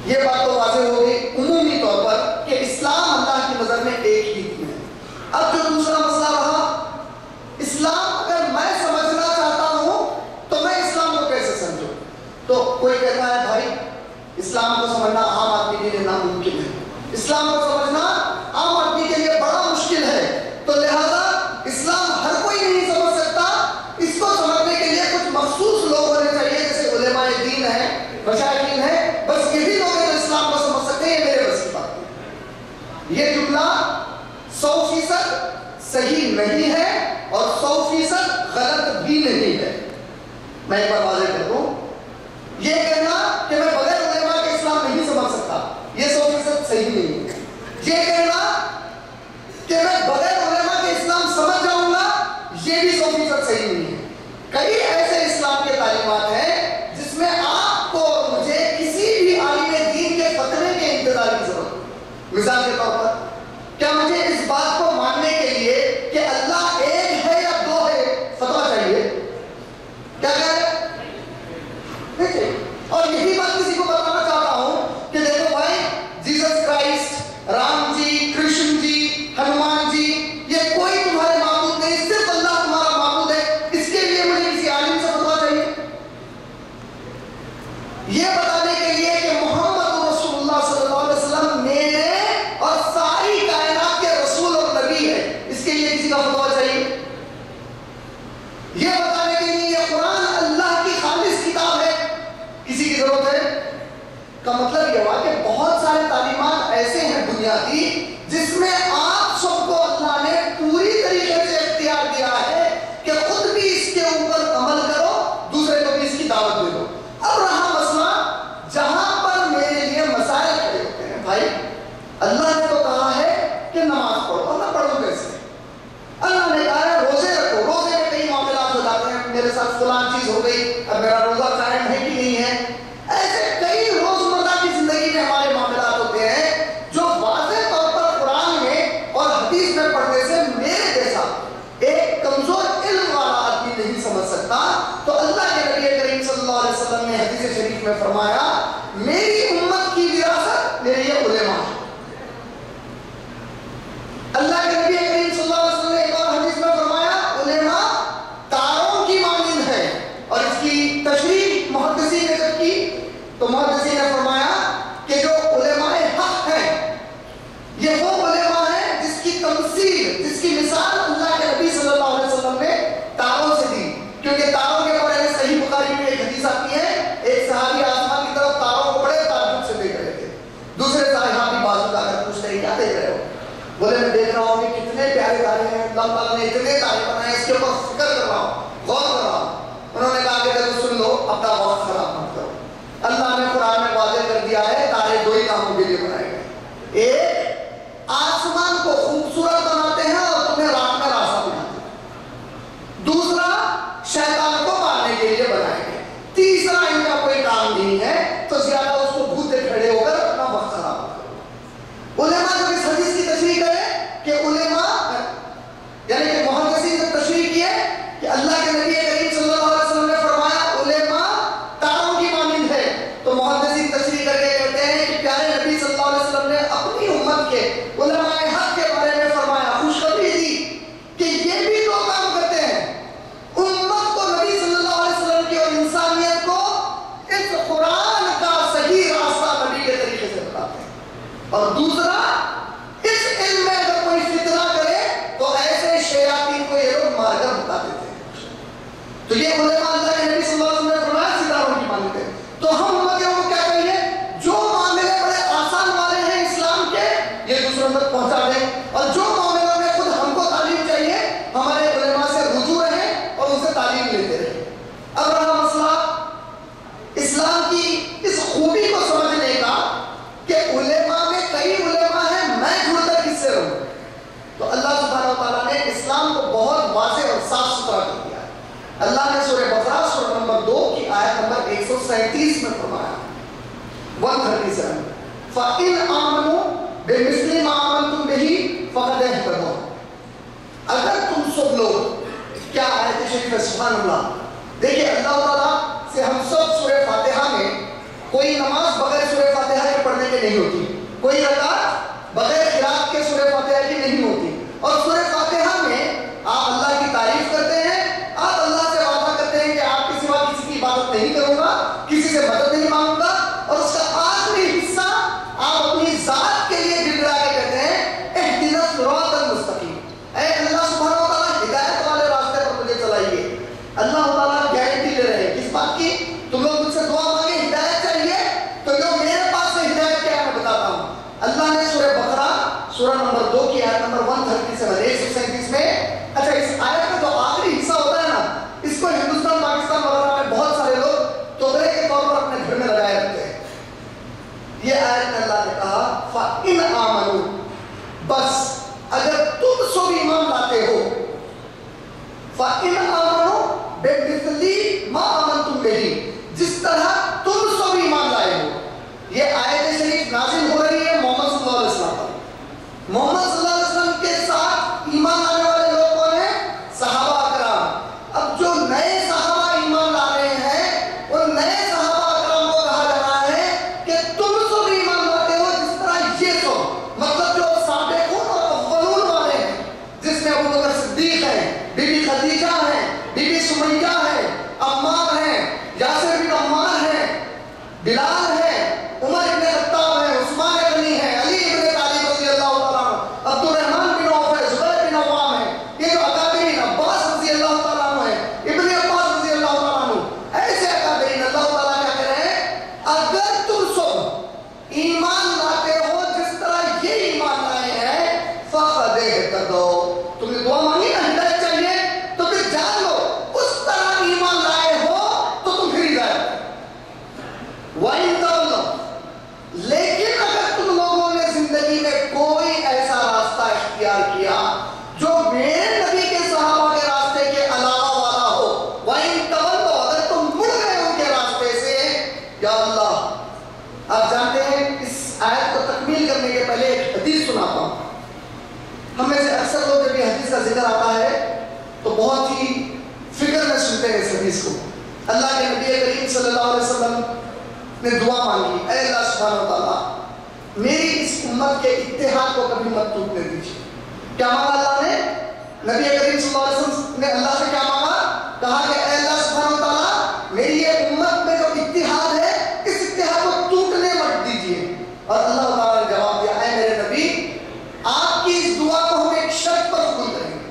S1: یہ بات تو واضح ہو گئی عمومی طور پر کہ اسلام اللہ کی نظر میں ایک ہی دین ہے۔ اب جو دوسرا مسئلہ رہا، اسلام اگر میں سمجھنا چاہتا ہوں تو میں اسلام کو کیسے سمجھوں؟ تو کوئی کہتا ہے بھائی اسلام کو سمجھنا عام آدمی کے لیے ناممکن ہے، اسلام کو سمجھنا عام آدمی کے لیے بڑا مشکل ہے، تو لہذا اسلام ہر کوئی نہیں سمجھ سکتا، اس کو سمجھنے کے لیے کچھ مخصوص لوگ ہونے چاہیے جیسے علماء دین ہیں، مشائخین ہیں، بس یہی لوگ ہیں جو اسلام کو سمجھ سکتے ہیں۔ یہ میرے بس کی بات ہے۔ یہ جملہ 100% صحیح نہیں ہے اور 100% غلط بھی نہیں ہے۔ میں ایک بار واضح کر دوں، یہ کہنا کہ میں بغیر علماء کے اسلام نہیں سمجھ سکتا یہ 100% صحیح نہیں ہے۔ یہ کہنا کہ میں بغیر علماء کے اسلام سمجھ جاؤں گا یہ بھی 100% صحیح نہیں ہے۔ کئی ایسے اسلام کے تعلیمات ہیں جس میں آپ کو مجھے کسی بھی عالم دین کے فتوے کے انتظار کی ضرورت ہے۔ مثال کے طور پر کیا مجھے اس بات کو ماننے کے لیے کہ اللہ ایک ہے یا دو ہے فتویٰ چاہیے؟ کیا کہہ رہے؟ کا مطلب یہ ہوا کہ بہت سارے تعلیمات ایسے ہیں بنیادی جس میں آپ سب کو اللہ نے پوری طریقے سے اختیار دیا ہے کہ خود بھی اس کے اوپر عمل کرو، دوسرے کو بھی اس کی دعوت دے دو۔ اب رہا مسئلہ جہاں پر میرے لیے مسائل کھڑے ہوتے ہیں، بھائی اللہ نے تو کہا ہے کہ نماز پڑھو، اور میں پڑھوں کیسے؟ اللہ نے کہا ہے روزے رکھو، روزے میں کئی معاملات ہو جاتے ہیں، میرے ساتھ فلان چیز ہو گئی، اب میرا روزہ قائم ہے کہ نہیں ہے۔ ایسے کئی روزمرہ کی زندگی میں ہمارے معاملات ہوتے ہیں جو واضح طور پر قرآن میں اور حدیث میں پڑھنے سے میرے جیسا ایک کمزور علم والا آدمی نہیں سمجھ سکتا۔ تو اللہ کے نبی کریم صلی اللہ علیہ وسلم نے حدیث شریف میں فرمایا میری امت کی وراثت میرے یہ علماء ہیں۔ اللہ کے نبی کریم صلی اللہ علیہ وسلم نے ایک اور حدیث میں فرمایا علماء تاروں کی مانند ہے، اور اس کی تشریح محدثین نے جب کی تو محدثین نے فرمایا کہ جو علماء حق ہیں یہ وہ علماء ہیں جس کی تمثیل، جس کی مثال اللہ کے نبی صلی اللہ علیہ وسلم نے تاروں سے دی، کیونکہ تاروں کے بارے میں صحیح بخاری میں ایک حدیث آتی ہے، ایک صحابی آسمان کی طرف تاروں کو بڑے تعجب سے دیکھ رہے تھے، دوسرے صحابی بازو جا کر پوچھتے ہیں کیا دیکھ رہے ہو؟ بولے میں دیکھ رہا ہوں کہ کتنے پیارے تارے ہیں، اللہ تعالیٰ نے اتنے تارے بنائے، اس کے اوپر فکر کر رہا ہوں، غور کر رہا ہوں۔ انہوں نے کہا کہ دیکھو سن لو، اپنا وقت خراب مت کرو، اللہ نے قرآن میں واضح کر دیا ہے تارے دو ہی کاموں کے لیے بنائے گئے، ایک آسمان کو خوبصورت بناتے ہیں اور تمہیں رات میں راستہ بناتے ہیں، دوسرا شیطان کو مارنے کے لیے بنائے گئے، تیسرا ان کا کوئی کام نہیں ہے، تو زیادہ اس کو بھوتے کھڑے ہو کر اپنا وقت خراب مت کرو۔ علماء جب اس حدیث کی تشریح کرے کہ علماء یعنی کہ محدثین نے تشریح کی ہے کہ اللہ کے نبی کریم صلی اللہ علیہ وسلم نے فرمایا علماء تاروں کی مانند ہے، تو محدثین تشریح کر کے کہتے ہیں کہ پیارے نبی صلی اللہ علیہ وسلم نے اپنی امت کے علماء حق کے بارے میں فرمایا، خوشخبری دی کہ یہ بھی دو کام کرتے ہیں، امت کو نبی صلی اللہ علیہ وسلم کی اور انسانیت کو اس قرآن کا صحیح راستہ نبی کے طریقے سے بتاتے ہیں، اور دوسرا اس علم میں اگر کوئی فتنہ کرے تو ایسے شیاطین کو یہ لوگ مار کر بتا دیتے ہیں۔ تو یہ علماء اللہ کے نبی صلی اللہ علیہ وسلم نے فرمایا ستاروں کی مانند ہے۔ تو ہم امتیوں کو کیا کہیے؟ جو معاملے بڑے آسان والے ہیں اسلام کے یہ دوسروں تک پہنچا دیں، اور جو معاملوں میں خود ہم کو تعلیم چاہیے ہمارے علماء سے رجوع رہیں اور ان سے تعلیم لیتے رہیں۔ اب رہا مسئلہ اسلام کی اس خوبی کو سمجھنے کا کہ علماء میں کئی علماء ہیں، میں جڑ کر کس سے رہوں، تو اللہ سبحانہ وتعالیٰ نے اسلام کو بہت واضح اور صاف ستھرا کر دیا ہے۔ اللہ نے سورہ بقرہ سورہ نمبر 2 کی آیت نمبر 137 میں فرمایا 137 فَإِنْ آمَنُوا بِمِثْلِ مَا آمَنْتُمْ بِهِ فَقَدْ اهْتَدَوْا۔ اگر تم سب لوگ، کیا آیت شریف ہے، سبحان اللہ، دیکھیں اللہ تعالیٰ سے ہم سب سورہ فاتحہ میں کوئی نماز بغیر سورہ فاتحہ کے پڑھنے کے نہیں ہوتی، کوئی رکعت بغیر قرات کے سورہ فاتحہ کی نہیں ہوتی، اور سورہ فاتحہ میں آپ اللہ کی تعریف کرتے ہیں، آپ اللہ سے وعدہ کرتے ہیں کہ آپ کے سوا کسی کی عبادت نہیں کروں گا، کسی سے مدد نہیں مانگوں گا، اور اس کا آخری حصہ آپ اپنی ذات کے لیے گڑ گڑا کے کہتے ہیں اہدنا الصراط المستقیم، اے اللہ سبحانہ و تعالیٰ ہدایت والے راستے پر مجھے چلائیے۔ اللہ تعالیٰ گارنٹی لے رہے ہیں کس بات کی؟ تم لوگ مجھ سے دعا مانگے ہدایت چاہیے تو جو میرے پاس سے ہدایت کیا ہے میں بتاتا ہوں۔ اللہ نے سورہ بقرہ سورہ نمبر 2 کی آیت نمبر 137 میں، اچھا اس آیت کا جو آخری حصہ ہوتا ہے نا، اس کو ہندوستان پاکستان وغیرہ میں بہت سارے لوگ توبرے کے طور پر اپنے گھر میں لگائے رکھتے ہیں۔ یہ آیت میں اللہ نے کہا فَإِنْ آمَنُوا، بس اگر تم سب ایمان لاتے ہو، فَإِنْ آمَنُوا بِمِثْلِ مَا آمَنْتُمْ بِهِ، جس طرح تم سب ایمان لائے ہو۔ یہ آیت شریف نازل ہو رہی ہے محمد صلی اللہ علیہ وسلم پر۔ محمد صلی اللہ علیہ وسلم کے ساتھ ایمان لانے والے لوگ کون ہیں؟ صحابہ اکرام۔ اب جو نئے صحابہ ایمان لا رہے ہیں ان نئے صحابہ اکرام کو کہا جا رہا ہے کہ تم سب ایمان لاتے ہو جس طرح یہ سب، مطلب جو سابقون اور اولون والے ہیں، جس میں ابو بکر صدیق ہیں، بی بی خدیجہ ہیں، بی بی سمیہ ہیں، عمار ہیں، یاسر بن عمار ہیں، بلال ہیں، عمر بن خطاب ہیں، عثمان غنی ہیں، علی بن طالب رضی اللہ تعالیٰ عنہ، عبد الرحمن بن عوف ہے، زبیر بن عوام ہے، یہ جو اکابرین عباس رضی اللہ تعالیٰ عنہ ہے، ابن عباس رضی اللہ تعالیٰ عنہ، ایسے اکابرین اللہ تعالیٰ کیا کہہ رہے ہیں؟ اگر تم سب حدیث کو اللہ کے نبی کریم صلی اللہ علیہ وسلم نے دعا مانگی، اے اللہ سبحانہ وتعالیٰ میری اس امت کے اتحاد کو کبھی مت ٹوٹنے دیجیے۔ کیا مانگا اللہ نے؟ نبی کریم صلی اللہ علیہ وسلم نے اللہ سے کیا مانگا؟ کہا کہ اے اللہ سبحانہ وتعالیٰ میری یہ امت میں جو اتحاد ہے اس اتحاد کو ٹوٹنے مت دیجیے۔ اور اللہ تعالیٰ نے جواب دیا، اے میرے نبی آپ کی اس دعا کو ہم ایک شرط پر قبول کریں گے۔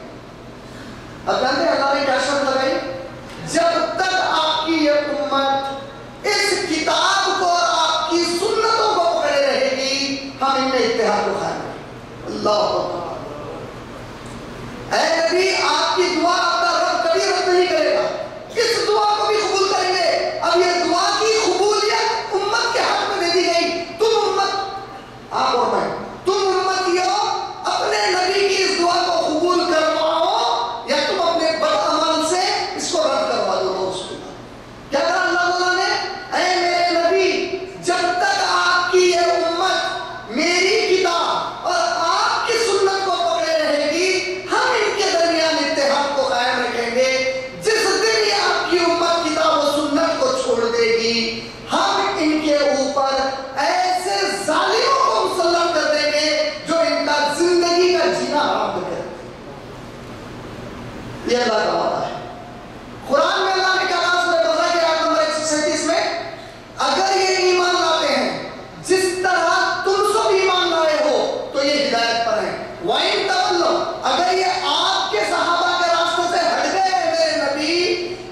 S1: اب جانتے ہیں اللہ نے کیا شرط لگائی؟ جب تک آپ کی یہ امت اس کتاب کو اور آپ کی سنتوں کو پکڑے رہے گی ہم ان میں اتحاد کو قائم رکھیں گے۔ اللہ اکبر۔ اے نبی آپ کی دعا آپ کا رب کبھی رد نہیں کرے گا، اس دعا کو بھی قبول کریں گے۔ اب یہ دعا کی قبولیت امت کے حق میں دے دی گئی۔ تم امت، آپ اور میں، تم امتیوں اپنے نبی کی اس دعا کو قبول کرواؤ یا تم اپنے بد عمل سے اس کو رد کروا دو۔ کیا کہا اللہ تعالیٰ نے؟ اے میرے نبی جب تک آپ کی یہ امت میری کتاب اور آپ کی سنت کو پکڑے رہے گی ہم ان کے درمیان اتحاد کو قائم رکھیں گے۔ جس دن یہ آپ کی امت کتاب و سنت کو چھوڑ دے گی ہم ان کے اوپر ایسے ظالموں کو مسلط کر دیں گے جو ان کا زندگی کا جینا حرام کر دیں۔ یہ اللہ کا وعدہ ہے۔ قرآن میں اللہ نے کہا سورہ بقرہ کی آیت نمبر 137 میں، اگر یہ ایمان لاتے ہیں جس طرح تم سب ایمان لائے ہو تو یہ ہدایت پر ہیں۔ وَإِن تَوَلَّوْا اگر یہ آپ کے صحابہ کے راستے سے ہٹ گئے میرے نبی،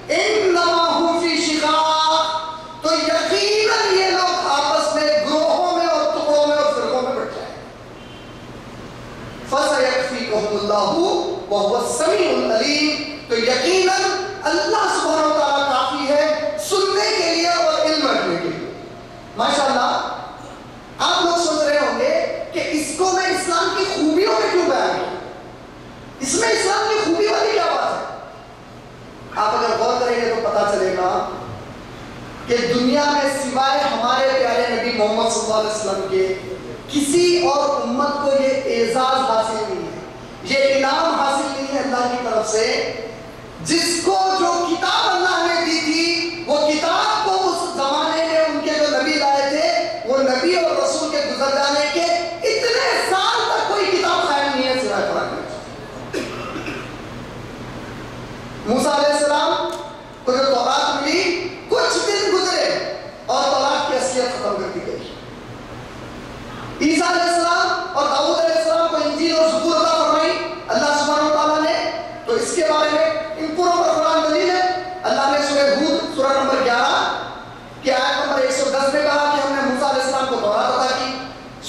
S1: إِنَّمَا هُمْ فِي شِقَاقٍ تو یقیناً یہ لوگ آپس میں گروہوں میں اور ٹکڑوں میں اور فرقوں میں بٹ جائیں۔ فَسَيَكْفِيكَهُمُ اللَّهُ وَهُوَ السَّمِيعُ الْعَلِيمُ تو یقیناً اللہ سبحانہ وتعالیٰ کافی ہے سننے کے لیے اور علم رکھنے کے لیے۔ ماشاءاللہ آپ لوگ سوچ رہے ہوں گے کہ اس کو میں اسلام کی خوبیوں میں کیوں بیان کیا، اس میں اسلام کی خوبی والی کیا بات ہے؟ آپ اگر غور کریں گے تو پتا چلے گا کہ دنیا میں سوائے ہمارے پیارے نبی محمد صلی اللہ علیہ وسلم کے کسی اور امت کو یہ اعزاز حاصل نہیں ہے، یہ انعام حاصل نہیں ہے اللہ کی طرف سے، جس کو جو کتاب اللہ نے دی تھی وہ کتاب کو اس زمانے میں ان کے جو نبی لائے تھے وہ نبی اور رسول کے گزر جانے کے اتنے سال تک کوئی کتاب قائم نہیں ہے سوائے قرآن میں۔ موسیٰ علیہ السلام کو جو تورات ملی کچھ دن گزرے اور تورات کی اصلیت ختم کر دی گئی۔ عیسیٰ علیہ السلام اور داؤد علیہ السلام کو انجیل اور زبور عطا فرمائی اللہ سبحانہ وتعالیٰ نے، تو اس کے بارے میں ان پوروں پر قرآن دلیل ہے۔ اللہ نے سورہ ہود سورہ نمبر 11 کی آیت نمبر 110 میں کہا کہ ہم نے موسیٰ علیہ السلام کو تورات عطا کی۔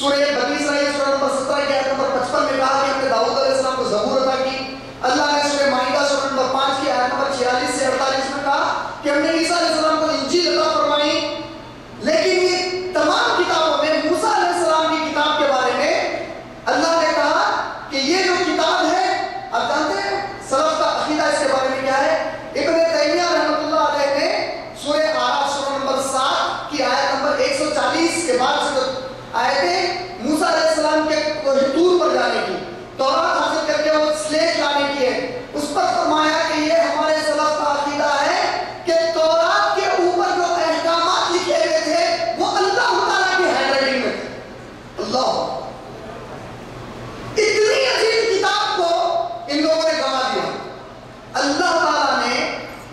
S1: سورہ بنی اسرائیل سورہ نمبر 17 کی آیت نمبر 55 میں کہا کہ ہم نے داؤد علیہ السلام کو زبور عطا کی۔ اللہ نے سورہ مائدہ سورہ نمبر 5 کی آیت نمبر 46 سے 48 میں کہا کہ ہم نے عیسیٰ علیہ السلام کو انجیل عطا فرمائی۔ لیکن یہ تمام کتابوں میں موسیٰ علیہ السلام کی کتاب کے بارے میں اللہ نے کہا کہ یہ جو کتاب ہے، آپ جانتے ہیں سلف کا عقیدہ اس کے بارے میں کیا ہے؟ ابن تیمیہ رحمۃ اللہ علیہ نے سورہ آراف سورہ نمبر 7 کی آیت نمبر 140 کے بعد سے جو آیتیں موسیٰ علیہ السلام کے طور پر جانے کی، تورات حاصل کر کے وہ سلیٹ لانے کی ہے، اس پر فرمایا کہ یہ ہمارے سلف کا عقیدہ ہے کہ تورات کے اوپر جو احکامات لکھے ہوئے تھے وہ اللہ تعالیٰ کی ہینڈ رائٹنگ میں تھے۔ اللہ اتنی عظیم کتاب کو ان لوگوں نے گنوا دیا۔ اللہ تعالیٰ نے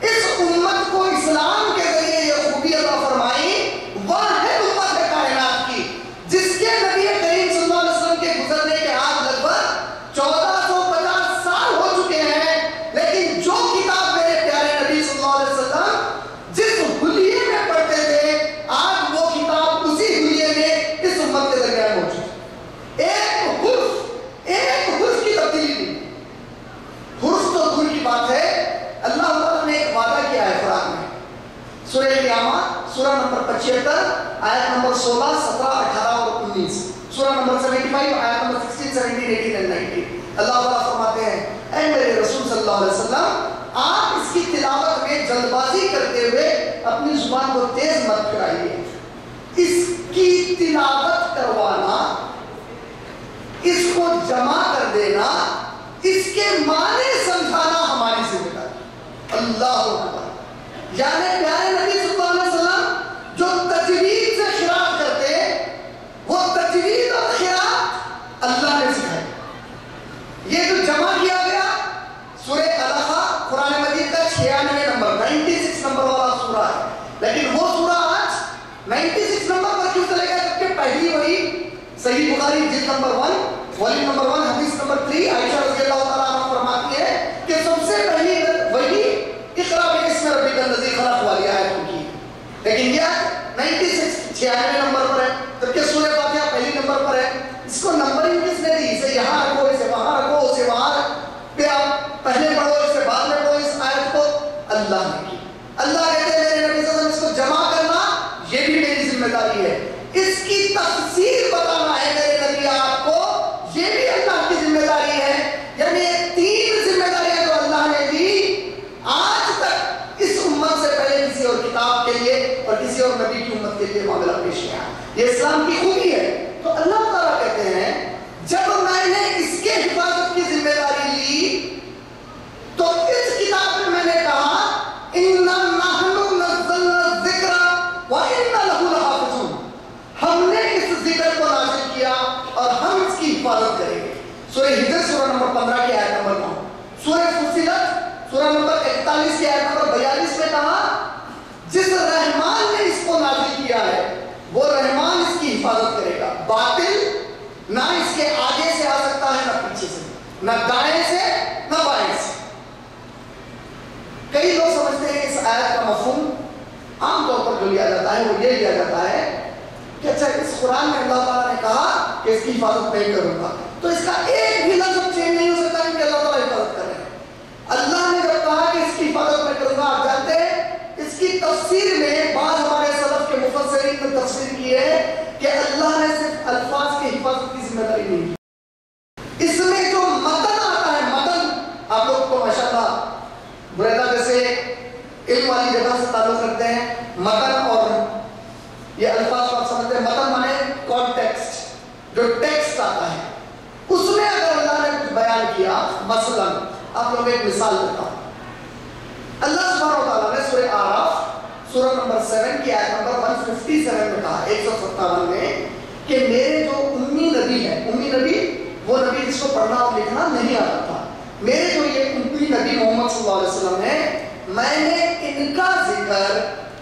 S1: اس امت کو اسلام کے ذریعے یہ خوبی عطا فرمائی، واحد امت ہے کائنات کی جس کے نبی کریم صلی اللہ علیہ وسلم کے گزرنے کے آج لگ بھگ 1450 سال ہو چکے ہیں، لیکن جو کتاب میرے پیارے نبی صلی اللہ علیہ وسلم جس حلیے میں پڑھتے تھے آج وہ کتاب اسی حلیے میں اس امت کے درمیان موجود ہے۔ ایک حرف کی تبدیلی نہیں، حرف تو دور کی بات ہے۔ اللہ تعالیٰ نے ایک وعدہ کیا ہے قرآن میں، سورہ قیامہ سورہ نمبر 75 آیت نمبر 16 17 18 اور 19، سورہ نمبر 75 آیت نمبر 16 17 18 اور 19۔ اللہ تعالیٰ فرماتے ہیں اے میرے رسول صلی اللہ علیہ وسلم آپ اس کی تلاوت میں جلد بازی کرتے ہوئے اپنی زبان کو تیز مت پھرائیے۔ اس کی تلاوت کروانا، اس کو جمع کر دینا، اس کے معنی سمجھانا ہماری ذمہ داری۔ اللہ اکبر۔ یعنی پیارے نبی صلی اللہ علیہ وسلم جو تجوید سے خراج کرتے، وہ تجوید اور خراج اللہ نے سکھائی۔ یہ جو جمع کیا گیا سورہ الحق قرآن مجید کا 96 نمبر 96 نمبر والا سورہ ہے، لیکن وہ سورہ آج 96 نمبر پر کیوں چلے گا؟ جبکہ پہلی وہی صحیح بخاری جلد نمبر 1 والی نمبر 1 حدیث نمبر 3 عائشہ رضی اللہ تعالیٰ عنہ فرماتی ہے کہ سب سے پہلی وہی اقرا باسم ربک الذی خلق والی آیت کی، لیکن یہ 96 نمبر پر ہے، جبکہ سورہ فاتحہ پہلی نمبر پر ہے۔ اس کو نمبرنگ کس نے دی؟ اسے یہاں رکھو، اسے وہاں رکھو، اسے وہاں پہ آپ پہلے پڑھو، اسے بعد میں پڑھو، اس آیت کو اللہ نے کی۔ اللہ کہتے ہیں میرے نبی صلی اللہ علیہ وسلم اس کو جمع کرنا یہ بھی میری ذمہ داری ہے، اس کی تفسیر بتانا ہے میرے نبی آپ کو، یہ بھی اللہ کی ذمہ داری ہے۔ یعنی یہ 3 ذمہ داریاں جو اللہ نے دی آج تک اس امت سے پہلے کسی اور کتاب کے لیے اور کسی اور نبی کی امت کے لیے معاملہ پیش کیا، یہ اسلام کی خوبی ہے۔ تو اللہ تعالیٰ کہتے ہیں جب میں نے اس کے حفاظت کی ذمہ داری لی تو اس کتاب میں میں نے کہا اِنَّا نَحْنُ نَزَّلْنَا الذِّكْرَ وَإِنَّا لَهُ لَحَافِظُونَ، ہم نے اس ذکر کو نازل کیا اور ہم اس کی حفاظت کریں گے۔ سورہ ہجر سورہ نمبر 15 کی آیت نمبر 9، سورہ فصلت سورہ نمبر 41 کی آیت نمبر 42 میں کہا جس رحمان نے اس کو نازل کیا ہے وہ رحمان اس کی حفاظت کرے گا، باطل نہ اس کے آگے سے آ سکتا ہے نہ پیچھے سے، نہ دائیں سے نہ بائیں سے۔ کئی لوگ سمجھتے ہیں اس آیت کا مفہوم عام طور پر جو لیا جاتا ہے وہ یہ لیا جاتا ہے کہ اچھا اس قرآن میں اللہ تعالیٰ نے کہا کہ اس کی حفاظت نہیں کروں گا تو اس کا ایک بھی لفظ چینج نہیں ہو سکتا کہ اللہ تعالیٰ حفاظت کر رہے ہیں۔ اللہ نے جب کہا کہ اس کی حفاظت میں کروں گا، آپ جانتے ہیں اس کی تفسیر میں بعض ہمارے سلف کے مفسرین نے تفسیر کی ہے کہ اللہ نے صرف الفاظ کی حفاظت کی ذمہ داری نہیں کی، اس میں جو متن آتا ہے، متن آپ لوگ کو ماشاءاللہ بریدہ جیسے علم والی جگہ سے تعلق رکھتے ہیں، متن اور یہ الفاظ کو آپ سمجھتے ہیں، متن مانے کانٹیکسٹ، جو ٹیکسٹ آتا ہے اس میں اگر اللہ نے کچھ بیان کیا، مثلا آپ لوگ ایک مثال دیتا ہوں، اللہ سبحانہ و تعالیٰ نے سورہ آراف سورہ نمبر 7 کی آیت نمبر 157 میں کہا 157 میں کہ میرے جو امی نبی ہیں، امی نبی وہ نبی جس کو پڑھنا اور لکھنا نہیں آتا تھا، میرے جو یہ امی نبی محمد صلی اللہ علیہ وسلم ہیں، میں نے ان کا ذکر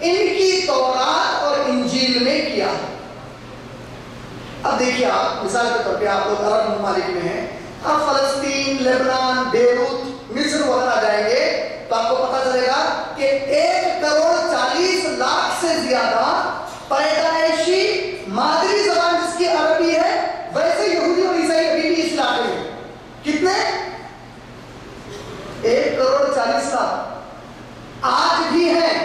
S1: ان کی تورات اور انجیل میں کیا ہے۔ اب دیکھیے آپ مثال کے طور پہ آپ لوگ عرب ممالک میں ہیں، آپ فلسطین، لبنان، بیروت، مصر وغیرہ جائیں گے تو آپ کو پتہ چلے گا کہ 1,40,00,000 سے زیادہ پیدائشی مادری زبان جس کی عربی ہے، ویسے یہودی اور عیسائی ابھی بھی اس علاقے میں کتنے 1,40,00,000 آج بھی ہیں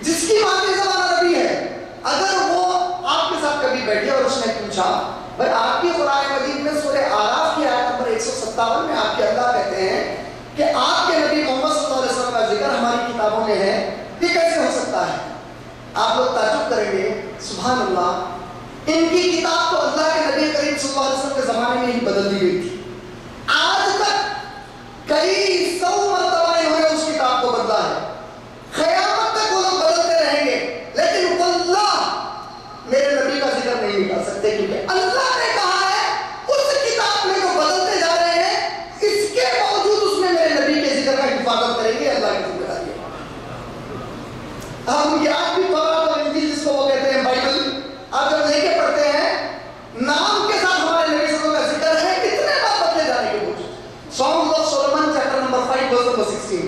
S1: جس کی مادری زبان عربی ہے۔ اگر وہ آپ کے ساتھ کبھی بیٹھے اور اس نے پوچھا بھائی آپ کی قرآن مجید میں سورہ آراف کی آیت نمبر 157 میں آپ کے اللہ کہتے ہیں کہ آپ کے نبی محمد صلی اللہ علیہ وسلم کا ذکر ہماری کتابوں میں ہے، یہ کیسے ہو سکتا ہے؟ آپ لوگ تعجب کریں گے، سبحان اللہ، ان کی کتاب تو اللہ کے نبی کریم صلی اللہ علیہ وسلم کے زمانے میں ہی بدل دی گئی تھی، آج تک کئی 100 مرتبہ انہوں نے اس کتاب کو بدلا ہے، قیامت تک وہ لوگ بدلتے رہیں گے، لیکن واللہ میرے نبی کا ذکر نہیں نکال سکتے، کیونکہ اللہ نے کہا ہے اس کتاب میں جو بدلتے جا رہے ہیں اس کے باوجود اس میں میرے نبی کے ذکر کا حفاظت کریں گے، اللہ کی ذمہ داری ہے۔ ہم آج بھی تورات اور انجیل جس کو وہ کہتے ہیں بائبل، آپ جب لے کے پڑھتے ہیں نام کے ساتھ ہمارے نبی صلی اللہ علیہ وسلم کا ذکر ہے، کتنے بار بدلے جانے کے باوجود۔ Songs of Solomon chapter number 5 verse number 16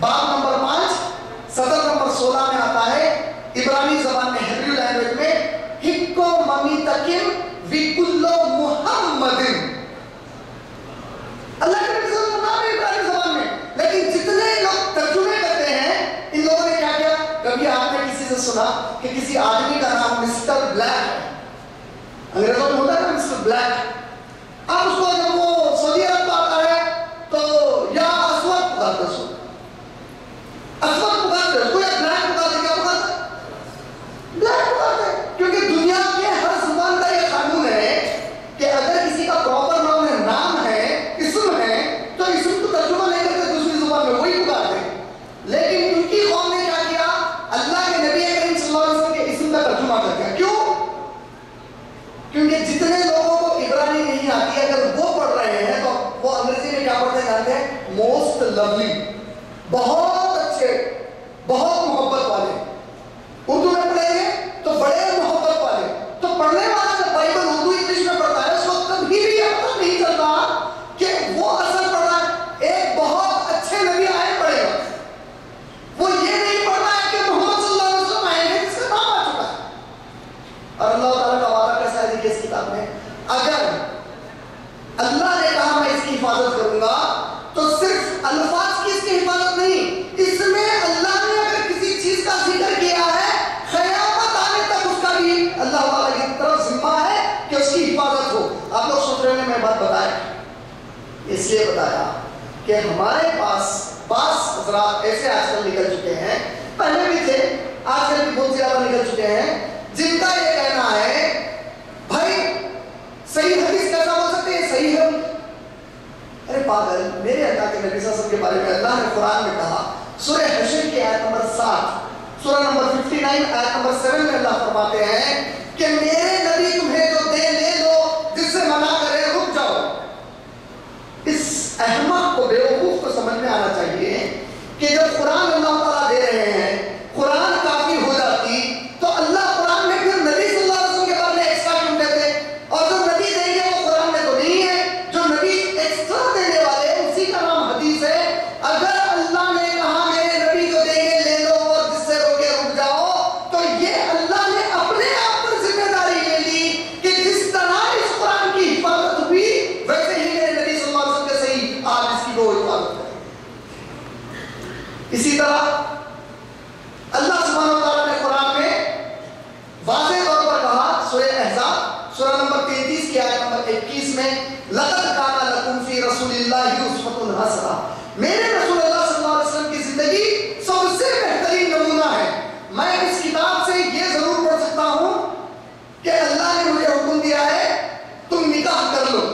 S1: باب نمبر 5 صدر نمبر 16 میں آتا ہے، عبرانی زبان میں ہیبریو لینگویج میں ہکو ممی تکم وکلو محمدن، اللہ کے نبی صلی اللہ علیہ وسلم نام ہے عبرانی زبان میں، لیکن جتنے لوگ ترجمے کرتے ہیں ان لوگوں نے کیا کیا؟ کبھی آپ نے کسی سے سنا کہ کسی آدمی کا نام مسٹر بلیک ہے، انگریزوں میں ہوتا ہے نا مسٹر بلیک، آپ اس کو جب وہ سعودی عرب کو آتا ہے تو یا اسود پکارتے ہیں، اسود پکارتے ہیں، کوئی بلیک پکارتے، کیا پکارتے؟ بلیک پکارتے، کیونکہ دنیا کے ہر زبان کا یہ قانون ہے کہ اگر کسی کا پراپر نام ہے، نام ہے، اسم ہے، تو اسم کو ترجمہ نہیں کرتے دوسری زبان میں، وہی پکارتے ہیں، لیکن ان کی lovely, بہت اچھے, بہت محبت والے. اردو میں پڑھیں گے تو بڑے محبت والے. تو پڑھنے والا جب بائبل اردو انگلش میں پڑھتا ہے اس کو کبھی بھی یہ پتہ نہیں چلتا کہ وہ اثر پڑ رہا ہے ایک بہت اچھے نبی آئے پڑھے گا. وہ یہ نہیں پڑھ رہا ہے کہ محمد صلی اللہ علیہ وسلم آئے ہیں جس کا نام آ چکا ہے. اور اللہ تعالیٰ کا وعدہ کیسا ہے دیکھیے اس کتاب میں, اگر اللہ نے کہا میں اس کی حفاظت کروں گا تو صرف الفاظ کی اس کی حفاظت نہیں, اس میں اللہ نے اگر کسی چیز کا ذکر کیا ہے قیامت آنے تک اس کا بھی اللہ تعالیٰ کی طرف ذمہ ہے کہ اس کی حفاظت ہو. آپ لوگ سوچ رہے ہیں میں بات بتایا, اس لیے بتایا کہ ہمارے پاس بعض حضرات ایسے آج کل نکل چکے ہیں, پہلے بھی تھے آج کل بھی بہت زیادہ نکل چکے ہیں, جن کا یہ کہنا ہے بھائی صحیح حدیث کیسا بول سکتے ہیں, صحیح ہے. ارے پاگل, میرے اللہ کے نبی صلی اللہ علیہ وسلم کے بارے میں اللہ نے قرآن میں کہا سورہ حشر کی آیت نمبر 7, سورہ نمبر 59 آیت نمبر 7 میں اللہ فرماتے ہیں کہ میرے نبی تمہیں جو دے لے لو, جس سے منع کرے رک جاؤ. اس احمق کو بیوقوف کو سمجھ میں آنا چاہیے کہ جب قرآن اللہ تعالیٰ دے رہے ہیں, قرآن کافی ہو جاتی تو اللہ قرآن میں پھر نبی صلی اللہ علیہ وسلم کے بارے میں ایکسٹرا کیوں دیتے؟ اور جو نبی دیں گے وہ قرآن میں تو نہیں ہے, جو نبی ایکسٹرا دینے والے اسی کا نام حدیث ہے. اگر اللہ نے کہا میرے نبی کو دیں گے لے لو اور جس سے روکے رک جاؤ, تو یہ اللہ نے اپنے آپ پر ذمہ داری لے لی کہ جس طرح اس قرآن کی حفاظت ہوئی ویسے ہی میرے نبی صلی اللہ علیہ وسلم کے صحیح آپ اس کی وہ حفاظت کریں. اسی طرح اللہ سبحانہ و تعالیٰ نے قرآن میں واضح طور پر کہا سورہ احزاب سورہ نمبر 33 کی آیت نمبر 21 میں لَقَدْ كَانَ لَكُمْ فِي رَسُولِ اللَّهِ أُسْوَةٌ حَسَنَةٌ, میرے رسول اللہ صلی اللہ علیہ وسلم کی زندگی سب سے بہترین نمونہ ہے. میں اس کتاب سے یہ ضرور پڑھ سکتا ہوں کہ اللہ نے مجھے حکم دیا ہے تم نکاح کر لو.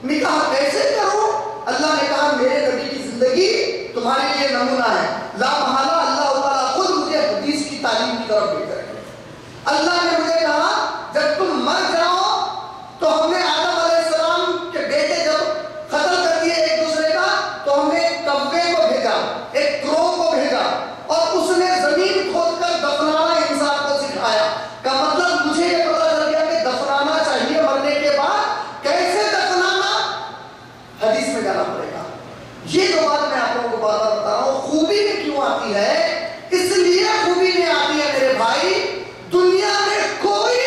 S1: نکاح کیسے کرو؟ اللہ نے کہا میرے نبی کی زندگی تمہارے لیے نمونہ ہے. لا محالہ اللہ تعالیٰ خود مجھے حدیث کی تعلیم کی طرف بھیج رہے ہیں. اللہ نے مجھے کہا جب تم مر جاؤ تو ہم نے آدم علیہ السلام کے بیٹے جب قتل کر دیے ایک دوسرے کا تو ہم نے ایک کوے کو بھیجا, ایک کرو کو بھیجا, اور اس نے زمین کھود کر دفنانا انسان کو سکھایا. کا مطلب مجھے یہ پتا چل گیا کہ دفنانا چاہیے مرنے کے بعد, کیسے دفنانا حدیث میں جانا پڑے گا. یہ جو بات میں آپ لوگوں کو بار بار بتا رہا ہوں, خوبی میں کیوں آتی ہے؟ اس لیے خوبی میں آتی ہے میرے بھائی, دنیا میں کوئی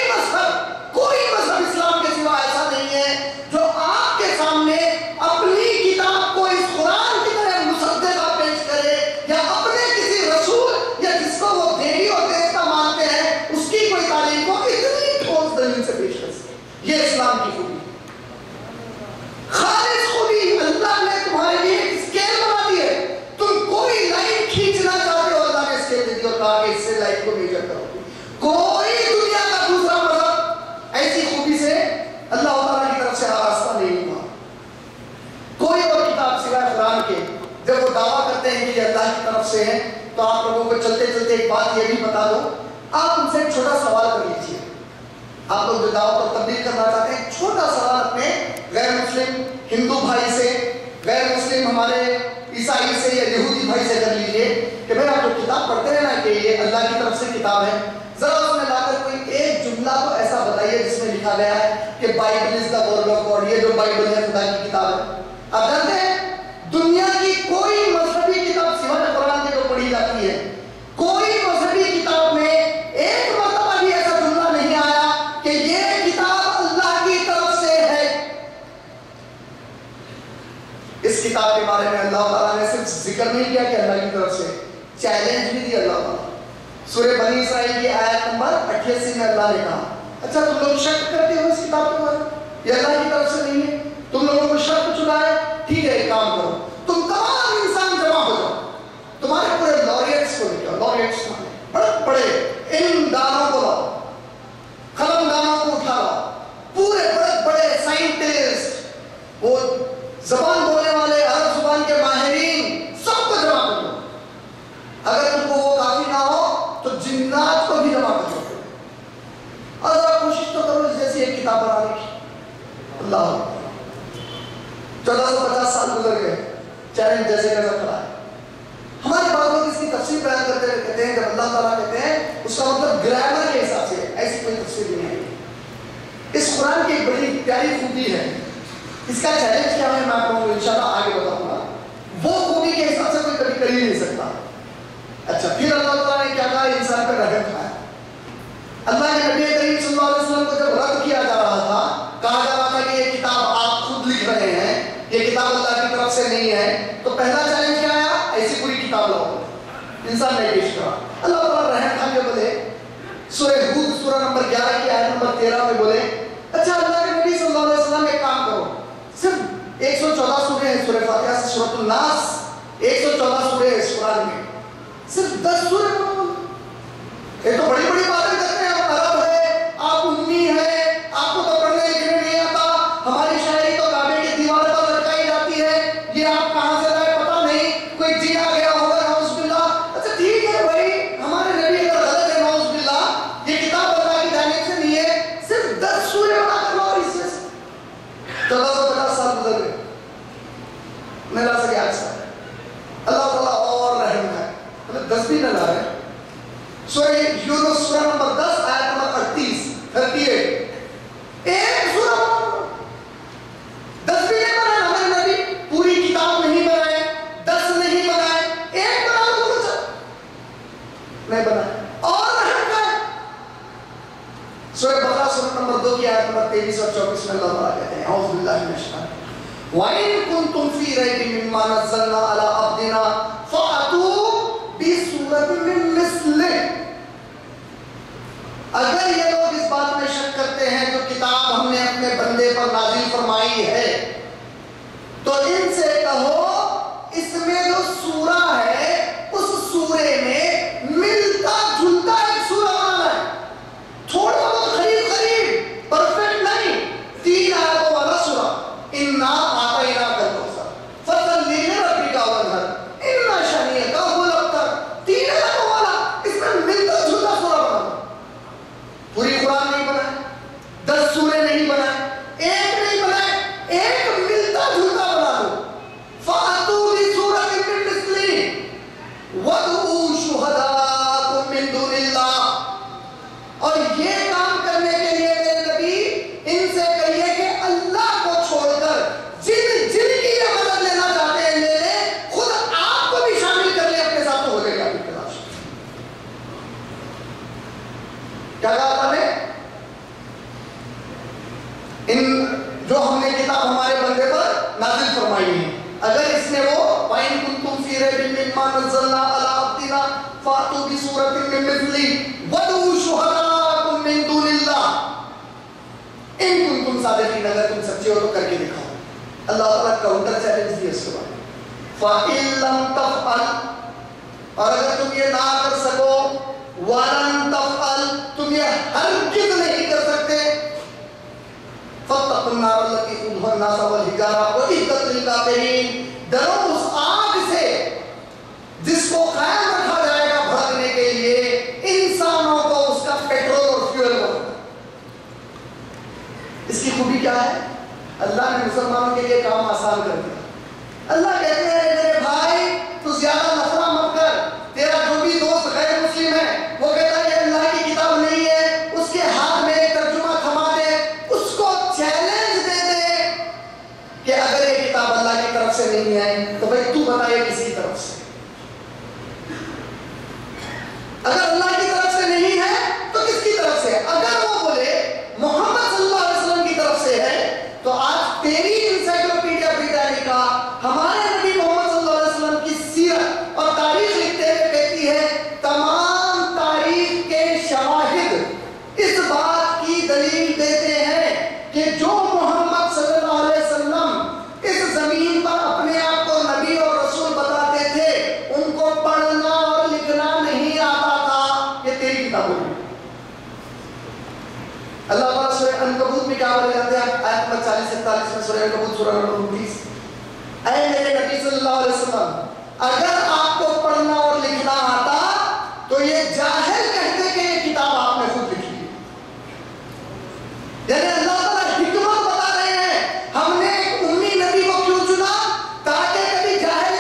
S1: مذہب اسلام کے سوا ایسا نہیں ہے جو آپ کے سامنے اپنی کتاب کو اس قرآن کی طرح مصدقہ پیش کرے, یا اپنے کسی رسول یا جس کو وہ دیوی اور دیوتا مانتے ہیں اس کی کوئی تعلیم کو اتنی ٹھوس دلیل سے پیش کر سکے. یہ اسلام کی خوبی, خالص خوبی. اللہ نے تمہارے لیے ایک اسکیل بنا دی ہے, تم کوئی لائن کھینچنا چاہتے ہو, اللہ نے اسکیل دے دی اور کہا کہ اس سے لائن کو میجر کرو. کوئی دنیا کا دوسرا مذہب ایسی خوبی سے اللہ تعالیٰ کی طرف سے آراستہ نہیں ہوا. کوئی اور کتاب سوائے قرآن کے جب وہ دعویٰ کرتے ہیں کہ یہ اللہ کی طرف سے ہے, تو آپ لوگوں کو چلتے چلتے ایک بات یہ بھی بتا دو. آپ ان سے ایک چھوٹا سوال کر لیجیے. آپ لوگ جو دعوت اور تبلیغ کرنا چاہتے ہیں, چھوٹا سوال اپنے غیر مسلم ہندو بھائی سے, غیر مسلم ہمارے عیسائی سے یا یہودی بھائی سے کر لیجیے کہ بھائی آپ لوگ کتاب پڑھتے ہیں نا کہ یہ اللہ کی طرف سے کتاب ہے, ذرا اس میں لا کر کوئی ایک جملہ تو ایسا بتائیے جس میں لکھا گیا ہے کہ Bible is the word of God, یہ جو بائبل ہے خدا کی کتاب ہے. آپ جانتے ہیں دنیا کی کوئی مذہبی کتاب سوائے قرآن کے جو پڑھی جاتی ہے, کوئی مذہبی کتاب میں ایک مرتبہ بھی ایسا جملہ نہیں آیا کہ یہ کتاب اللہ کی طرف سے ہے. اس کتاب کے بارے میں اللہ تعالیٰ نے صرف ذکر نہیں کیا کہ اللہ کی طرف سے, چیلنج بھی دی اللہ تعالیٰ. سورہ بنی اسرائیل کی آیت نمبر 88 میں اللہ نے کہا اچھا تم لوگ شک کرتے ہو اس کتاب کے بارے میں, یہ اللہ کی طرف سے نہیں ہے, تم لوگوں کو شک چلا ہے, ٹھیک ہے ایک کام کرو, تم تمام انسان جمع ہو جاؤ, تمہارے پورے لوریٹس کو لے آؤ. لوریٹس بڑے بڑے علم دانوں کو لاؤ, قلم دانوں کو اٹھا لاؤ, پورے بڑے بڑے سائنٹسٹ, وہ زبان بولنے والے, عرب زبان کے ماہرین, سب کو جمع کر لو. اگر تم کو وہ کافی نہ ہو تو جنات کو بھی جمع کر لو, اور ذرا کوشش تو کرو جیسی ایک کتاب بنانے کی. اللہ 1450 سال گزر گئے, چیلنج جیسے کیسا کھڑا ہے. ہمارے بعض لوگ اس کی تفسیر بیان کرتے ہوئے کہتے ہیں جب اللہ تعالیٰ کہتے ہیں اس کا مطلب گرامر کے حساب سے، ایسی کوئی تفسیر نہیں ہے. اس قرآن کی ایک بڑی پیاری خوبی ہے. اس کا چیلنج کیا ہے میں آپ کو انشاءاللہ آگے بتاؤں گا. وہ خوبی کے حساب سے کوئی کبھی کر ہی نہیں سکتا. اچھا پھر اللہ تعالیٰ نے کیا کہا؟ انسان پر رحم کھایا. اللہ کے نبی کریم صلی اللہ علیہ وسلم کو جب رد کیا جا رہا تھا، کہا جا رہا تھا کہ یہ کتاب آپ خود لکھ رہے ہیں، یہ کتاب اللہ کی طرف سے نہیں ہے، تو پہلا چیلنج کیا آیا؟ ایسی پوری کتاب لاؤ. انسان نے پیش کرا. اللہ تعالیٰ رحم کھا کے بولے سورہ ہود سورہ نمبر 11 کی آیت نمبر 13 میں بولے اچھا اللہ کے نبی صلی اللہ علیہ وسلم ایک کام کرو، صرف 114 سورے ہیں سورہ فاتحہ سے سورۃ الناس، 114 سورے ہیں اس قرآن میں، صرف 10 سورے پڑھو. یہ تو بڑی بڑی باتیں کرتے ہیں. آپ عرب ہے، آپ امی ہے، آپ کو تو پڑھنے لکھنے نہیں آتا، ہماری شاعری تو کعبے کی دیوار پر لٹکائی جاتی ہے، یہ آپ کہاں سے لائے پتہ نہیں، کوئی جی آ گیا ہوگا نعوذ باللہ. اچھا ٹھیک ہے بھائی، ہمارے نبی اگر غلط ہے نعوذ باللہ، یہ کتاب اللہ کی جانب سے نہیں ہے، صرف 10 سورے بنا کر لاؤ. اس میں سے 1450 سال گزر گئے، نہیں لا سکے آج سال. اللہ تعالیٰ اور رحم ہے، مطلب 10 بھی نہ لا رہے. سورہ یونس سورہ نمبر 10 آیت نمبر 38 ایک سورہ 10 بھی نہیں بنائے. ہمارے نبی پوری کتاب نہیں بنائے، 10 نہیں بنائے، ایک بنا لو کچھ نہیں بنائے. اور رحم کا ہے. سورہ بقرہ سورہ نمبر 2 کی آیت نمبر 23 اور 24 میں اللہ تعالیٰ کہتے ہیں اعوذ باللہ من الشیطان وَإِن كُنتُمْ فِي رَيْبٍ مِّمَّا نَزَّلْنَا عَلَىٰ عَبْدِنَا فَأْتُوا بِسُورَةٍ مِّن مِّثْلِهِ. اگر یہ لوگ اس بات میں شک کرتے ہیں جو کتاب ہم نے اپنے بندے پر نازل فرمائی ہے تو ان سے کہو اس میں جو سورہ ہے اس سورے میں ملتا جلتا ایک سورہ بنانا ہے. تھوڑا بہت قریب قریب، پرفیکٹ نہیں. 3 آیتوں والا سورہ اِنَّا أَعْطَيْنَاكَ الْكَوْثَرَ فَصَلِّ لِرَبِّكَ وَانْحَرْ إِنَّ شَانِئَكَ هُوَ الْأَبْتَرُ. 3 آیتوں والا، اس میں ملتا جلتا سورہ بنانا. پوری قرآن نہیں بنائے، 10 سورے نہیں بنائے، ایک نہیں بنائے، ایک ملتا جلتا بنا دو. فَأْتُوا بِسُورَةٍ مِّن مِّثْلِهِ وَادْعُوا شُهَدَاءَكُم مِّن دُونِ اللَّهِ. اور یہ کام کرنے کے لیے میرے نبی ان سے کہیے کہ اللہ کو چھوڑ کر جن کی یہ مدد لینا چاہتے ہیں لے لیں، خود آپ کو بھی شامل کر لیں اپنے ساتھ، تو ہو جائے گا آپ کی تلاش. کیا کہا اللہ نے؟ ان جو ہم نے کتاب ہمارے بندے پر نازل فرمائی ہے، اگر اس میں وہ وَإِن كُنتُمْ فِي رَيْبٍ مِّمَّا نَزَّلْنَا عَلَىٰ عَبْدِنَا فَأْتُوا بِسُورَةٍ مِّن مِّثْلِهِ وَادْعُوا شُهَدَاءَكُم مِّن دُونِ اللَّهِ إِن كُنتُمْ صَادِقِينَ. اگر تم سچے ہو تو کر کے دکھاؤ. اللہ تعالیٰ کاؤنٹر چیلنج دیا اس کے بعد فَإِن لَّمْ تَفْعَلْ، اور اگر تم یہ نہ کر سکو وَلَن تَفْعَلْ، تم یہ ہرگز نہیں کر سکتے، فَاتَّقُوا النَّارَ الَّتِي وَقُودُهَا النَّاسُ وَالْحِجَارَةُ وَأُعِدَّتْ لِلْكَافِرِينَ. ڈرو اس آگ سے جس کو قائم رکھا جائے گا بھڑکنے کے لیے انسانوں کو اس کا پیٹرول اور فیول بنانا. اس کی خوبی کیا ہے؟ اللہ نے مسلمانوں کے لیے کام آسان کر دیا. اللہ کہتے ہیں میرے بھائی تو زیادہ نفرہ مت کر. تیرا جو بھی دوست غیر مسلم ہے وہ کہتا ہے یہ اللہ کی کتاب نہیں ہے، اس کے ہاتھ میں ایک ترجمہ تھما دے، اس کو چیلنج دے دے کہ اگر یہ کتاب اللہ کی طرف سے نہیں ہے تو بھائی تو بتا یہ کس کی طرف سے. اگر اللہ کی طرف سے نہیں ہے تو کس کی طرف سے؟ اگر وہ بولے محمد صلی اللہ علیہ وسلم کی طرف سے ہے تو آج تیری انسائکلوپیڈیا بریٹانیکا ہمارے نبی محمد صلی اللہ علیہ وسلم کی سیرت اور تاریخ لکھتے ہوئے کہتی ہے تمام تاریخ کے شواہد اس بات کی دلیل دیتے ہیں کہ جو محمد صلی اللہ علیہ وسلم اس زمین پر اپنے آپ کو نبی اور رسول بتاتے تھے ان کو پڑھنا اور لکھنا نہیں آتا تھا. یہ تیری کتابوں میں اللہ تعالیٰ سورہ عنکبوت میں کیا بولے جاتے ہیں؟ آیت نمبر 40-41 میں سورہ عنکبوت سورہ نمبر 29 اے میرے نبی صلی اللہ علیہ وسلم اگر آپ کو پڑھنا اور لکھنا آتا تو یہ جاہل کہتے کہ یہ کتاب آپ نے خود لکھی ہے. یعنی اللہ تعالیٰ حکمت بتا رہے ہیں. ہم نے ایک امی نبی کو کیوں چنا؟ تاکہ کبھی جاہل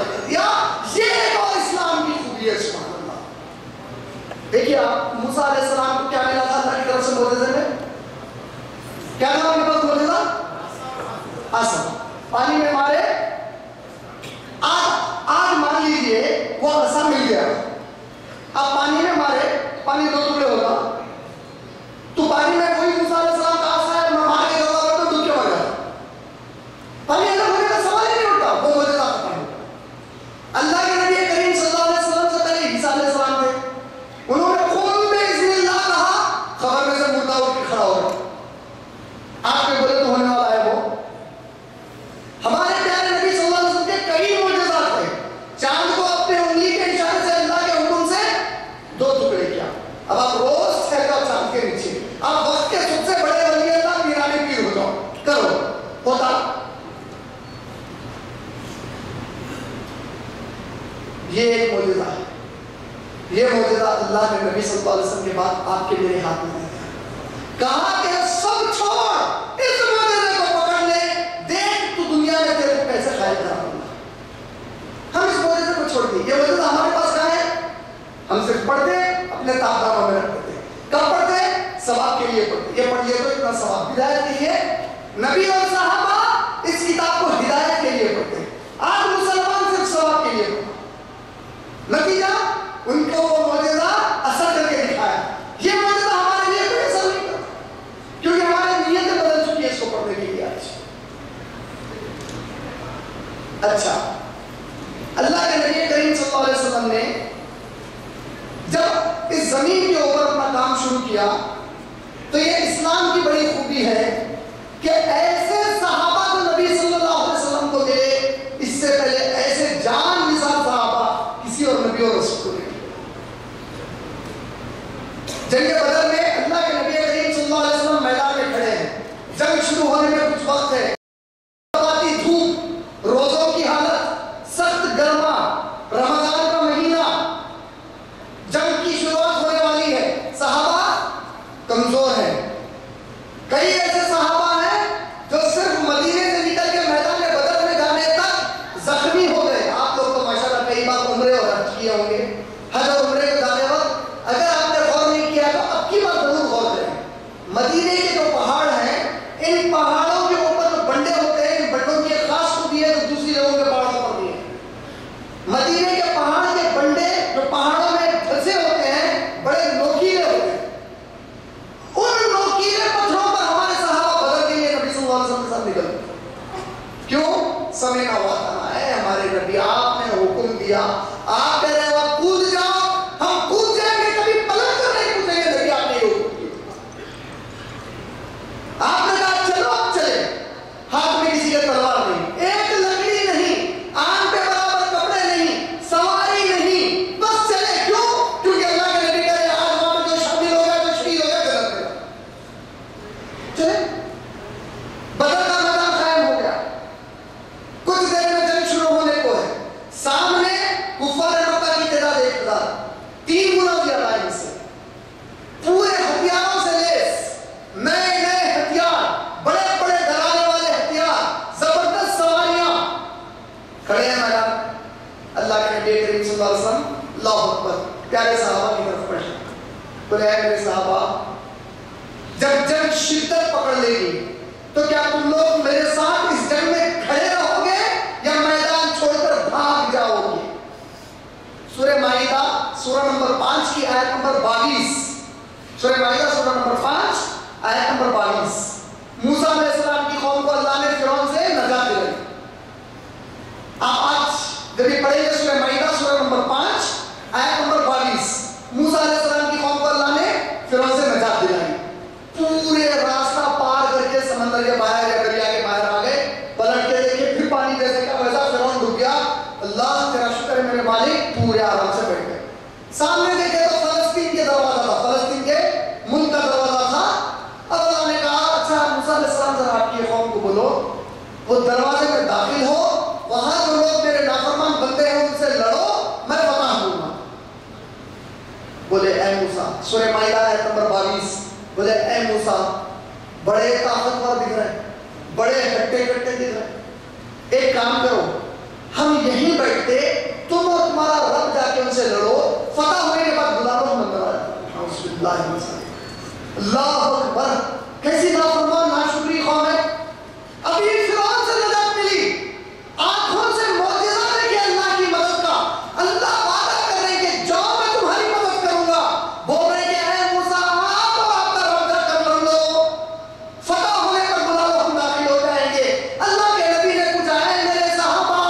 S1: حوالے کر دیا. یہ ایک اور اسلام کی خوبی ہے. سبحان اللہ. دیکھیے آپ موسیٰ علیہ السلام کو کیا ملا تھا اللہ کی طرف سے معجزے میں؟ کیا تھا ان کے پاس معجزہ؟ عصا. پانی میں مارے آج مان لیجئے وہ عصا مل گیا. اب پانی میں مارے پانی دو ٹکڑے ہوگا تو پانی میں کوئی موسیٰ علیہ السلام کا عصا ہے میں مار کے گا تو ڈوب کے مر گیا. پانی الگ ہونے کا سوال ہی نہیں اٹھتا. وہ معجزہ ختم ہو. اللہ کے نبی کریم صلی اللہ علیہ وسلم سے پہلے عیسیٰ علیہ السلام تھے. انہوں نے قل بإذن اللہ کہا, خبر میں سے مردہ اٹھ کے کھڑا ہو گیا. آپ کے بولے تو ہونے والا ہے وہ. ہمارے پیارے نبی صلی اللہ علیہ وسلم کے کئی معجزات تھے. چاند کو اپنے انگلی کے اشارے سے اللہ کے حکم سے دو ٹکڑے کیا. اب آپ روز ٹھہرو چاند کے نیچے, آپ وقت کے سب سے بڑے ولی اللہ پیرانے پیر ہو جاؤ, کرو, ہوتا. یہ ایک معجزہ ہے. یہ معجزہ اللہ کے نبی صلی اللہ علیہ وسلم کے بعد آپ کے میرے ہاتھ میں ہے. کہا کہ سب چھوڑ, اس معجزے کو پکڑ لے, دیکھ تو دنیا میں تیرے کو کیسے قائم کرا دوں گا. ہم اس معجزے کو چھوڑ دیں. یہ معجزہ ہمارے پاس کہاں ہے؟ ہم صرف پڑھتے اپنے تابداروں میں رکھتے تھے. کب پڑھتے؟ ثواب کے لیے پڑھتے. یہ پڑھ لیے تو اتنا ثواب. ہدایت کے لیے نبی اور صحابہ اس کتاب کو ہدایت کے لیے پڑھتے. آج مسلمان صرف ثواب کے لیے پڑھتے. نتیجہ ان کو وہ معجزہ اثر کر کے دکھایا. یہ معجزہ ہمارے لیے کوئی اثر نہیں کرتا کیونکہ ہماری نیتیں بدل چکی ہے اس کو پڑھنے کے لیے آج. اچھا, اللہ کے نبی کریم صلی اللہ علیہ وسلم نے جب اس زمین کے اوپر اپنا کام شروع کیا تو یہ اسلام کی بڑی خوبی ہے کہ ایسے صحابہ کو نبی صلی اللہ علیہ وسلم کو ملے, اس سے پہلے ایسے جان نثار صحابہ کسی اور نبی اور رسول کو نہیں. جنگ بدر میں اللہ کے نبی کریم صلی اللہ علیہ وسلم میدان میں کھڑے ہیں. جنگ شروع ہونے میں کچھ وقت ہے. دھوپ, روزوں کی حالت, سخت گرما, رمضان کا مہینہ, جنگ کی شروعات ہونے والی ہے. صحابہ کمزور ہیں. کئی ایسے صحابہ ہیں جو صرف مدینے سے نکل کے میدان بدر میں جانے تک زخمی ہو گئے. آپ لوگ تو ماشاءاللہ کئی بار عمرے اور حج کیے ہوں گے. حج اور عمرے کو جانے وقت اگر آپ نے غور نہیں کیا تو اب کی بار ضرور غور کریں. مدینے کے جو پہاڑ ہیں, ان پہاڑوں کے اوپر جو بنڈے ہوتے ہیں, ان بنڈوں کی ایک خاص خوبی ہے جو دوسری جگہوں کے پہاڑوں پر نہیں ہے. مدینے کے پہاڑ کے بنڈے جو پہاڑوں میں پھنسے ہوتے ہیں بڑے نوکیلے ہوتے ہیں. ان نوکیلے پتھروں پر ہمارے صحابہ بدر کے لیے نبی صلی اللہ علیہ وسلم کے ساتھ نکل گئے. کیوں؟ سمعنا واطعنا ہے ہمارے نبی, آپ نے حکم دیا, آپ کہہ رہے ہو کود جاؤ, ہم کود جائیں گے, کبھی پلٹ کر نہیں پوچھیں گے نبی آپ نے یہ حکم کیا. آپ نے کہا چلو اب چلے. ہاتھ میں کسی کے تلوار نہیں, ایک لکڑی نہیں, آن پہ برابر کپڑے نہیں, سواری نہیں, بس چلے. کیوں؟ کیونکہ اللہ کے نبی کہہ رہے آج وہاں میں جو شامل ہو گیا, جو شہید ہو گیا, جنت میں چلے. بدر کا میدان قائم ہو گیا. کچھ دیر میں جنگ شروع ہونے کو ہے. سامنے کفار مکہ کی تعداد 1000, 3 گنا زیادہ ہے اس سے. پورے ہتھیاروں سے لیس, نئے نئے ہتھیار, بڑے بڑے ڈرانے والے ہتھیار, زبردست سواریاں. کھڑے ہیں میدان. اللہ کے نبی کریم صلی اللہ علیہ وسلم اللہ اکبر پیارے صحابہ کی طرف بڑھے. بولے اے میرے صحابہ, جب جنگ شدت پکڑ لے گی تو کیا تم لوگ میرے ساتھ اس جنگ میں کھڑے رہو گے یا میدان چھوڑ کر بھاگ جاؤ گے؟ سورہ مائدہ سورہ نمبر 5 کی آیت نمبر 22. سورہ مائدہ سورہ نمبر 5 آیت نمبر 22. موسیٰ علیہ السلام کی قوم کو اللہ نے فرعون سے نجات دلائی. آپ آج جب یہ پڑھیں گے سورہ مائدہ سورہ نمبر 5 آیت نمبر 22. موسیٰ علیہ السلام کی قوم کو اللہ نے فرعون سے نجات دلائی. پورے راستہ پار کر کے سمندر کے باہر یا دریا کے باہر آ گئے. پلٹ کے دیکھے پھر پانی جیسے کا ویسا, فرعون ڈوب گیا. اللہ تیرا شکر ہے میرے مالک, پورے آرام سے بیٹھ گئے. سامنے دیکھے تو فلسطین کے دروازہ تھا, فلسطین کے ملک کا دروازہ تھا. اب اللہ نے کہا اچھا موسیٰ علیہ السلام ذرا آپ کی قوم کو بولو وہ دروازے میں داخل ہو, وہاں جو لوگ میرے نافرمان بندے ہیں ان سے لڑو, میں فتح دوں گا. بولے اے موسیٰ, سورہ مائدہ آیت نمبر 22. بولے اے موسیٰ, بڑے طاقتور دکھ رہے ہیں, بڑے ہٹے کٹے دکھ رہے ہیں, ایک کام کرو, ہم یہیں بیٹھتے، تم اور تمہارا رب جا کے ان سے لڑو، فتح ہونے کے بعد بلا لو نمبر اللہ اکبر. کیسی نافرمان ناشکری قوم ہے. ابھی فرعون سے نجات ملی، آنکھوں سے معجزہ دیکھے اللہ کی مدد کا. اللہ وعدہ کر رہے کہ جاؤ میں تمہاری مدد کروں گا. بول رہے کہ اے موسیٰ آپ اور آپ کا رب جا کر لڑ لو، فتح ہونے پر بلا لو ہم داخل ہو جائیں گے. اللہ کے نبی نے پوچھا ہے میرے صحابہ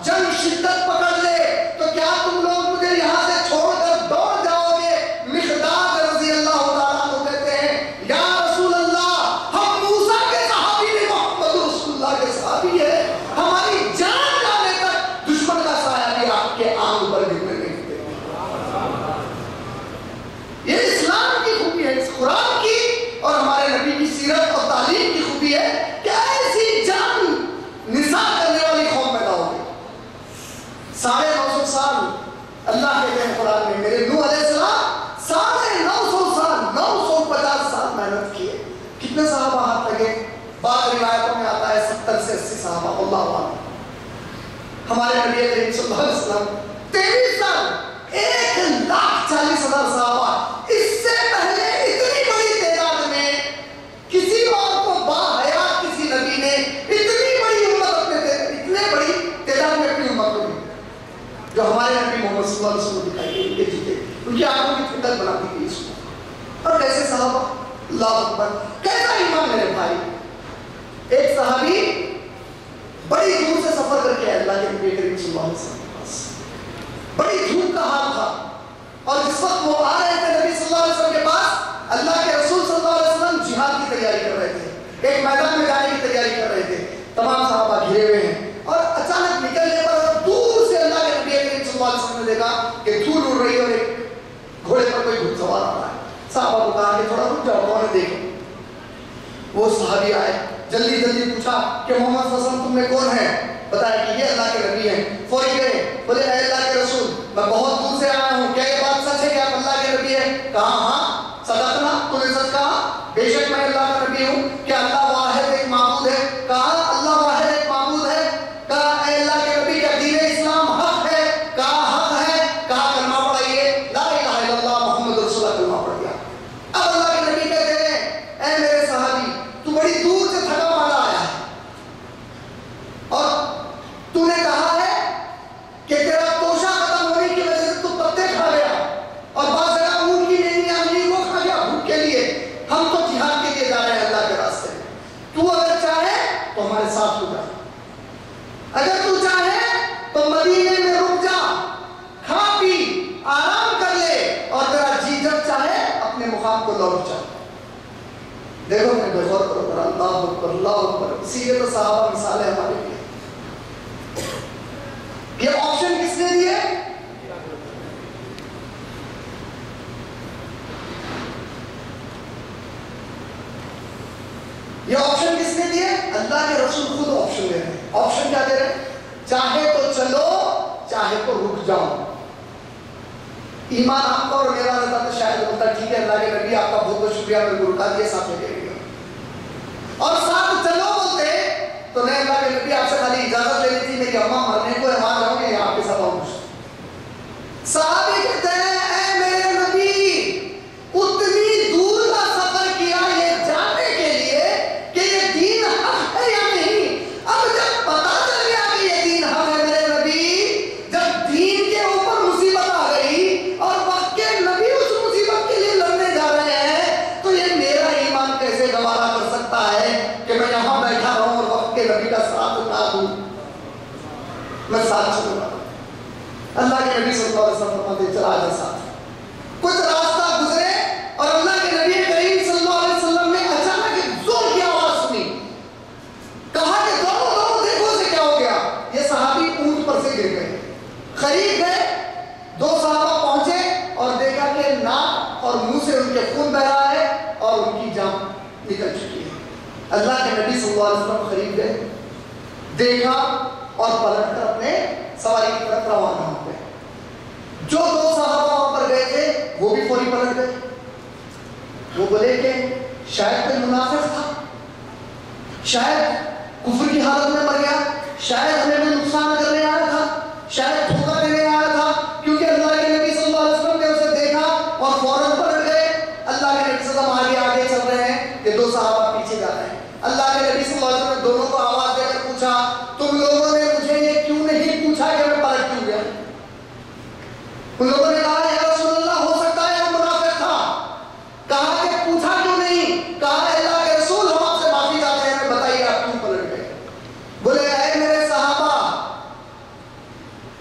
S1: جنگ شدت پکڑ لے تو کیا تم لوگ مجھے یہاں سے چھوڑ کر دوڑ جاؤ گے؟ مقداد رضی اللہ تعالیٰ عنہ کہتے ہیں یا رسول اللہ ہم موسیٰ کے صحابی نہیں محمد رسول اللہ کے صحابی ہیں، ہماری جان جانے تک دشمن کا سایہ بھی آپ کے آنکھ پر گرنے نہیں دیں گے. یہ اسلام کی خوبی ہے، اس قرآن کی اور ہمارے نبی کی سیرت اور تعلیم کی خوبی ہے کہ ایسی جان نثار کرنے والی قوم پیدا ہو گئی. 950 سال اللہ کہتے ہیں قرآن میں میرے نوح علیہ السلام 950 سال 950 سال محنت کیے. کتنے صحابہ ہاتھ لگے؟ بعض روایتوں میں آتا ہے 70 سے 80 صحابہ اللہ عنہ. ہمارے نبی کریم صلی اللہ علیہ وسلم 23 سال 1,40,000 صحابہ. اس سے پہلے اتنی بڑی تعداد میں کسی اور کو باحیات کسی نبی نے اتنی بڑی امت اتنے بڑی تعداد میں اپنی امت کو دی جو ہمارے نبی محمد صلی اللہ علیہ وسلم دکھائی گئی. ان کے جیتے ان کی آنکھوں کی ٹھنڈک بنا دی گئی اس کو. اور کیسے صحابہ اللہ اکبر کیسا ایمان میرے بھائی. ایک صحابی بڑی دور سے سفر کر کے اللہ کے نبی کریم صلی اللہ علیہ وسلم کے پاس. بڑی دھوپ کا حال تھا اور جس وقت وہ آ رہے تھے نبی صلی اللہ علیہ وسلم کے پاس اللہ کے رسول صلی اللہ علیہ وسلم جہاد کی تیاری کر رہے تھے، ایک میدان میں جانے کی تیاری کر رہے تھے. تمام صحابہ گھرے ہوئے ہیں اور اچانک نکلنے پر دور سے اللہ کے نبی کریم صلی اللہ علیہ وسلم نے دیکھا کہ دھول اڑ رہی ہے اور ایک گھوڑے پر کوئی گھڑ سوار آ رہا ہے. صحابہ کو کہا کہ تھوڑا رک جاؤ کون ہے دیکھو. وہ صحابی آئے، جلدی جلدی پوچھا کہ محمد صلی اللہ علیہ وسلم تم میں کون ہے؟ بتایا کہ یہ اللہ کے نبی ہیں. فوری گئے، بولے اے اللہ کے رسول میں بہت دور سے آیا ہوں، کیا یہ بات سچ ہے کہ آپ اللہ کے نبی ہیں؟ کہا ہاں صدقنا، تو نے سچ کہا، بے شک میں اللہ کا نبی ہوں. کیا اللہ واحد ایک معبود ہے؟ کہا اللہ واحد ایک معبود ہے. کہا اے اللہ کے نبی کیا دین اسلام حق ہے؟ کہا حق ہے. کہا کلمہ پڑھائیے، لا الہ الا اللہ محمد رسول اللہ کلمہ پڑھ دیا. اب اللہ کے نبی کہتے ہیں اے میرے صحابی تو بڑی دور سے تھکا مارا آیا ہے اور تو نے کہا ہے کہ تیرا توشہ ختم ہونے کی وجہ سے تو پتے کھا گیا اور بعض جگہ اونٹ کی نہیں آمنی وہ کھا گیا بھوک کے لیے. ہم تو جہاد کے لیے جا رہے ہیں اللہ کے راستے میں. تو اگر چاہے تو ہمارے ساتھ ہو جا، اگر تو چاہے تو مدینے میں رک جا، کھا پی آرام کر لے اور تیرا جی جب چاہے اپنے مقام کو لوٹ جا. دیکھو میں بے غور کرو اللہ اکبر اللہ اکبر. اسی لیے تو صحابہ مثال ہے ہمارے لیے. یہ آپشن کس نے دیے؟ یہ آپشن کس نے دیے؟ اللہ کے رسول خود آپشن دے رہے ہیں. آپشن کیا دے رہے ہیں؟ چاہے تو چلو چاہے تو رک جاؤ. ایمان آپ کا اور میرا رہتا تو شاید بولتا ٹھیک ہے اللہ کے نبی آپ کا بہت بہت شکریہ میں گرو کا دیا ساتھ میں دے گا اور ساتھ چلو بولتے تو نہیں اللہ کے نبی آپ سے خالی اجازت لینی تھی میری اماں مرنے کو ہے وہاں جاؤں گے یہاں کے ساتھ آؤں. صحابی کہتے ہیں اے میرے نبی اتنی دور کا سفر کیا یہ جاننے کے لیے کہ یہ دین حق ہے یا نہیں. اب جب پتا چل گیا کہ یہ دین حق ہے میرے نبی، جب دین کے اوپر مصیبت آ گئی اور وقت کے نبی اس مصیبت کے لیے لڑنے جا رہے ہیں تو یہ میرا ایمان کیسے گوارا کر سکتا ہے کہ میں یہاں بیٹھا رہوں اور وقت کے نبی کا ساتھ نہ دوں. میں ساتھ چلوں گا. اللہ کے نبی صلی اللہ علیہ وسلم فرماتے چلا جا ساتھ. کچھ راستہ گزرے اور اللہ کے نبی کریم صلی اللہ علیہ وسلم نے اچانک ایک زور کی آواز سنی. کہا کہ دوڑو دیکھو اسے کیا ہو گیا. یہ صحابی اونٹ پر سے گر گئے. قریب گئے، دو صحابہ پہنچے اور دیکھا کہ ناک اور منہ سے ان کے خون بہ رہا ہے اور ان کی جان نکل چکی ہے. اللہ کے نبی صلی اللہ علیہ وسلم قریب گئے، دیکھا اور پلٹ کر اپنے سواری کی طرف روانہ ہو گئے. جو دو صحابہ وہاں پر گئے تھے وہ بھی فوری پلٹ گئے. وہ بولے کہ شاید کوئی منافق تھا، شاید کفر کی حالت میں مر گیا، شاید ہمیں کوئی نقصان کرنے آیا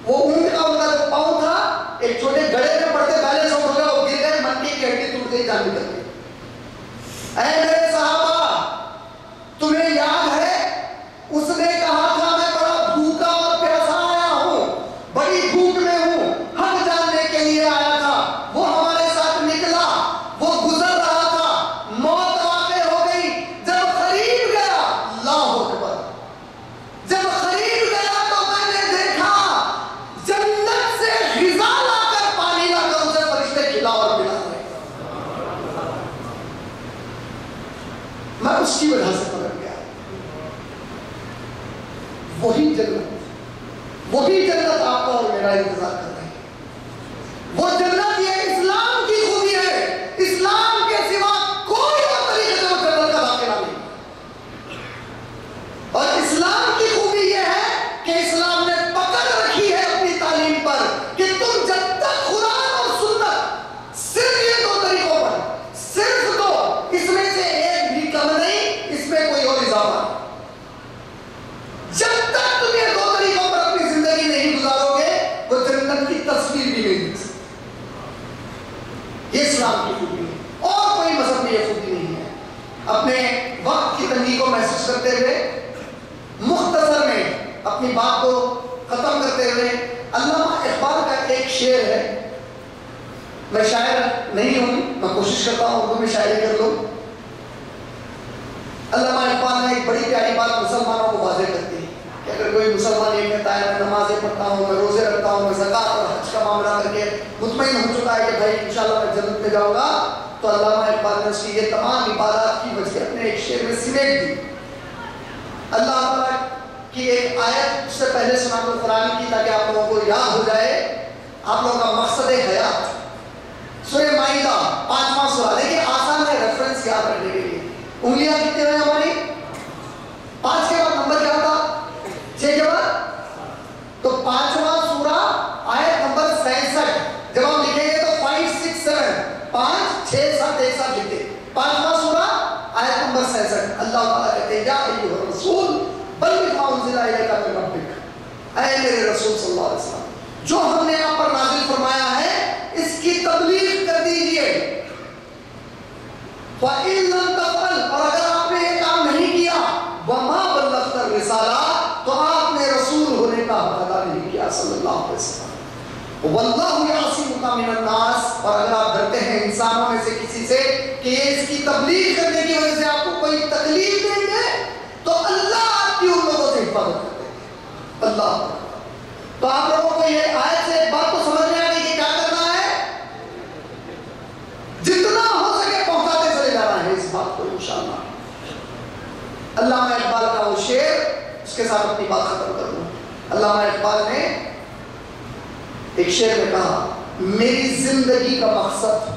S1: وہ اونٹ کا ان کا جو پاؤں تھا ایک چھوٹے گڑھے میں پڑتے بیلنس آؤٹ ہو گیا, وہ گر گئے, منڈی کی ہڈی ٹوٹ گئی, جان نکل گئی. اے میرے صحابہ, تمہیں یاد ہے اس نے کہا تھا میں بڑا بھوکا اور پیاسا آیا ہوں, بڑی بھوک میں ہوں, حق جاننے کے لیے آیا تھا. وہ ہمارے ساتھ نکلا, وہ گزر رہا تھا, موت واقع ہو گئی. جب قریب گیا, اللہ اکبر, جب قریب گیا تو میں نے دیکھا جنت سے غذا لا کر, پانی لا کر اسے فرشتے کھلا اور پلا رہے. میں اس کی وجہ سے پکڑ گیا. وہی جنت آپ کا اور میرا انتظار کر رہی ہے. وہ جنت یہ اسلام کی خوبی ہے, اسلام کے سوا کوئی اور طریقے سے وہ جنت کا داخلہ نہیں. اور اسلام کی خوبی یہ ہے کہ اسلام نے پکڑ رکھی ہے اپنی تعلیم پر کہ تم جب تک قرآن اور سنت صرف یہ دو طریقوں پر, صرف دو, اس میں سے ایک بھی کم نہیں, اس میں کوئی اور اضافہ نہیں. جب تک تم یہ دو طریقوں پر اپنی زندگی نہیں گزارو گے, وہ جنت کی تصویر بھی نہیں. یہ اسلام کی خوبی ہے, اور کوئی مذہب میں یہ خوبی نہیں ہے. اپنے وقت کی تنگی کو محسوس کرتے ہوئے, مختصر میں اپنی بات کو ختم کرتے ہوئے, علامہ اقبال کا ایک شعر ہے. میں شاعر نہیں ہوں, میں کوشش کرتا ہوں اردو میں شاعری کر لوں. علامہ اقبال نے ایک بڑی پیاری بات مسلمانوں کو واضح کرتی ہے کہ اگر کوئی مسلمان یہ کہتا ہے میں نمازیں پڑھتا ہوں, میں روزے رکھتا ہوں, میں زکات اور حج کا معاملہ کر کے مطمئن ہو چکا ہے کہ بھائی انشاءاللہ میں جنت میں جاؤں گا, تو علامہ اقبال نے اس کی یہ تمام عبادات کی وجہ اپنے ایک شعر میں سمیٹ دی. اللہ تعالیٰ کی ایک آیت سے پہلے سنا دو قرآن کی, تاکہ آپ لوگوں کو یاد ہو جائے آپ لوگوں کا مقصد حیات. سورہ مائدہ 5واں سورہ, دیکھیے آسان ہے ریفرنس یاد رکھنے کے لیے. انگلیاں کتنے ہوئے ہماری؟ 5 کے بعد نمبر کیا ہوتا؟ 6 کے بعد, تو 5واں سورہ آیت نمبر 67. جب ہم لکھیں گے تو 5 6 7 5 6 7 ایک ساتھ لکھتے. 5واں سورہ آیت نمبر 67. اللہ تعالیٰ کہتے ہیں یا ایھا الرسول بلغ ما انزل الیک من ربک, اے میرے رسول صلی اللہ علیہ وسلم, جو ہم نے آپ پر نازل فرمایا ہے اس کی تبلیغ کر دیجئے. فَإِن لَمْ تَفْعَلْ, اور اگر آپ نے یہ کام نہیں کیا, وَمَا بَلَّغْتَ الرِّسَالَةَ, تو آپ نے رسول ہونے کا حق ادا نہیں کیا صلی اللہ علیہ وسلم. وَاللَّهُ يَعْصِمُكَ مِنَ النَّاسِ, اور اگر آپ ڈرتے ہیں انسانوں میں سے کسی سے کہ یہ اس کی تبلیغ کرنے کی وجہ سے آپ کو کوئی تکلیف دیں گے, تو اللہ آپ کی ان لوگوں سے حفاظت کرتے ہیں. اللہ. تو آپ لوگوں کو یہ آیت سے ایک بات تو سمجھ میں آ گئی کہ کیا کرنا ہے, جتنا ہو سکے پہنچاتے چلے جانا ہے اس بات کو انشاءاللہ. علامہ اقبال کا وہ شعر, اس کے ساتھ اپنی بات ختم کر دوں. علامہ اقبال نے ایک شعر میں کہا میری زندگی کا مقصد,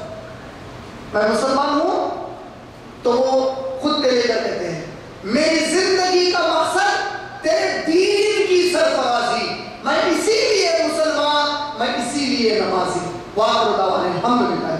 S1: میں مسلمان ہوں تو وہ خود پہ لے کر کہتے ہیں میری زندگی کا مقصد تیرے دین کی سرفرازی, میں اسی لیے مسلمان, میں اسی لیے نمازی. وآخر دعوانا الحمدللہ.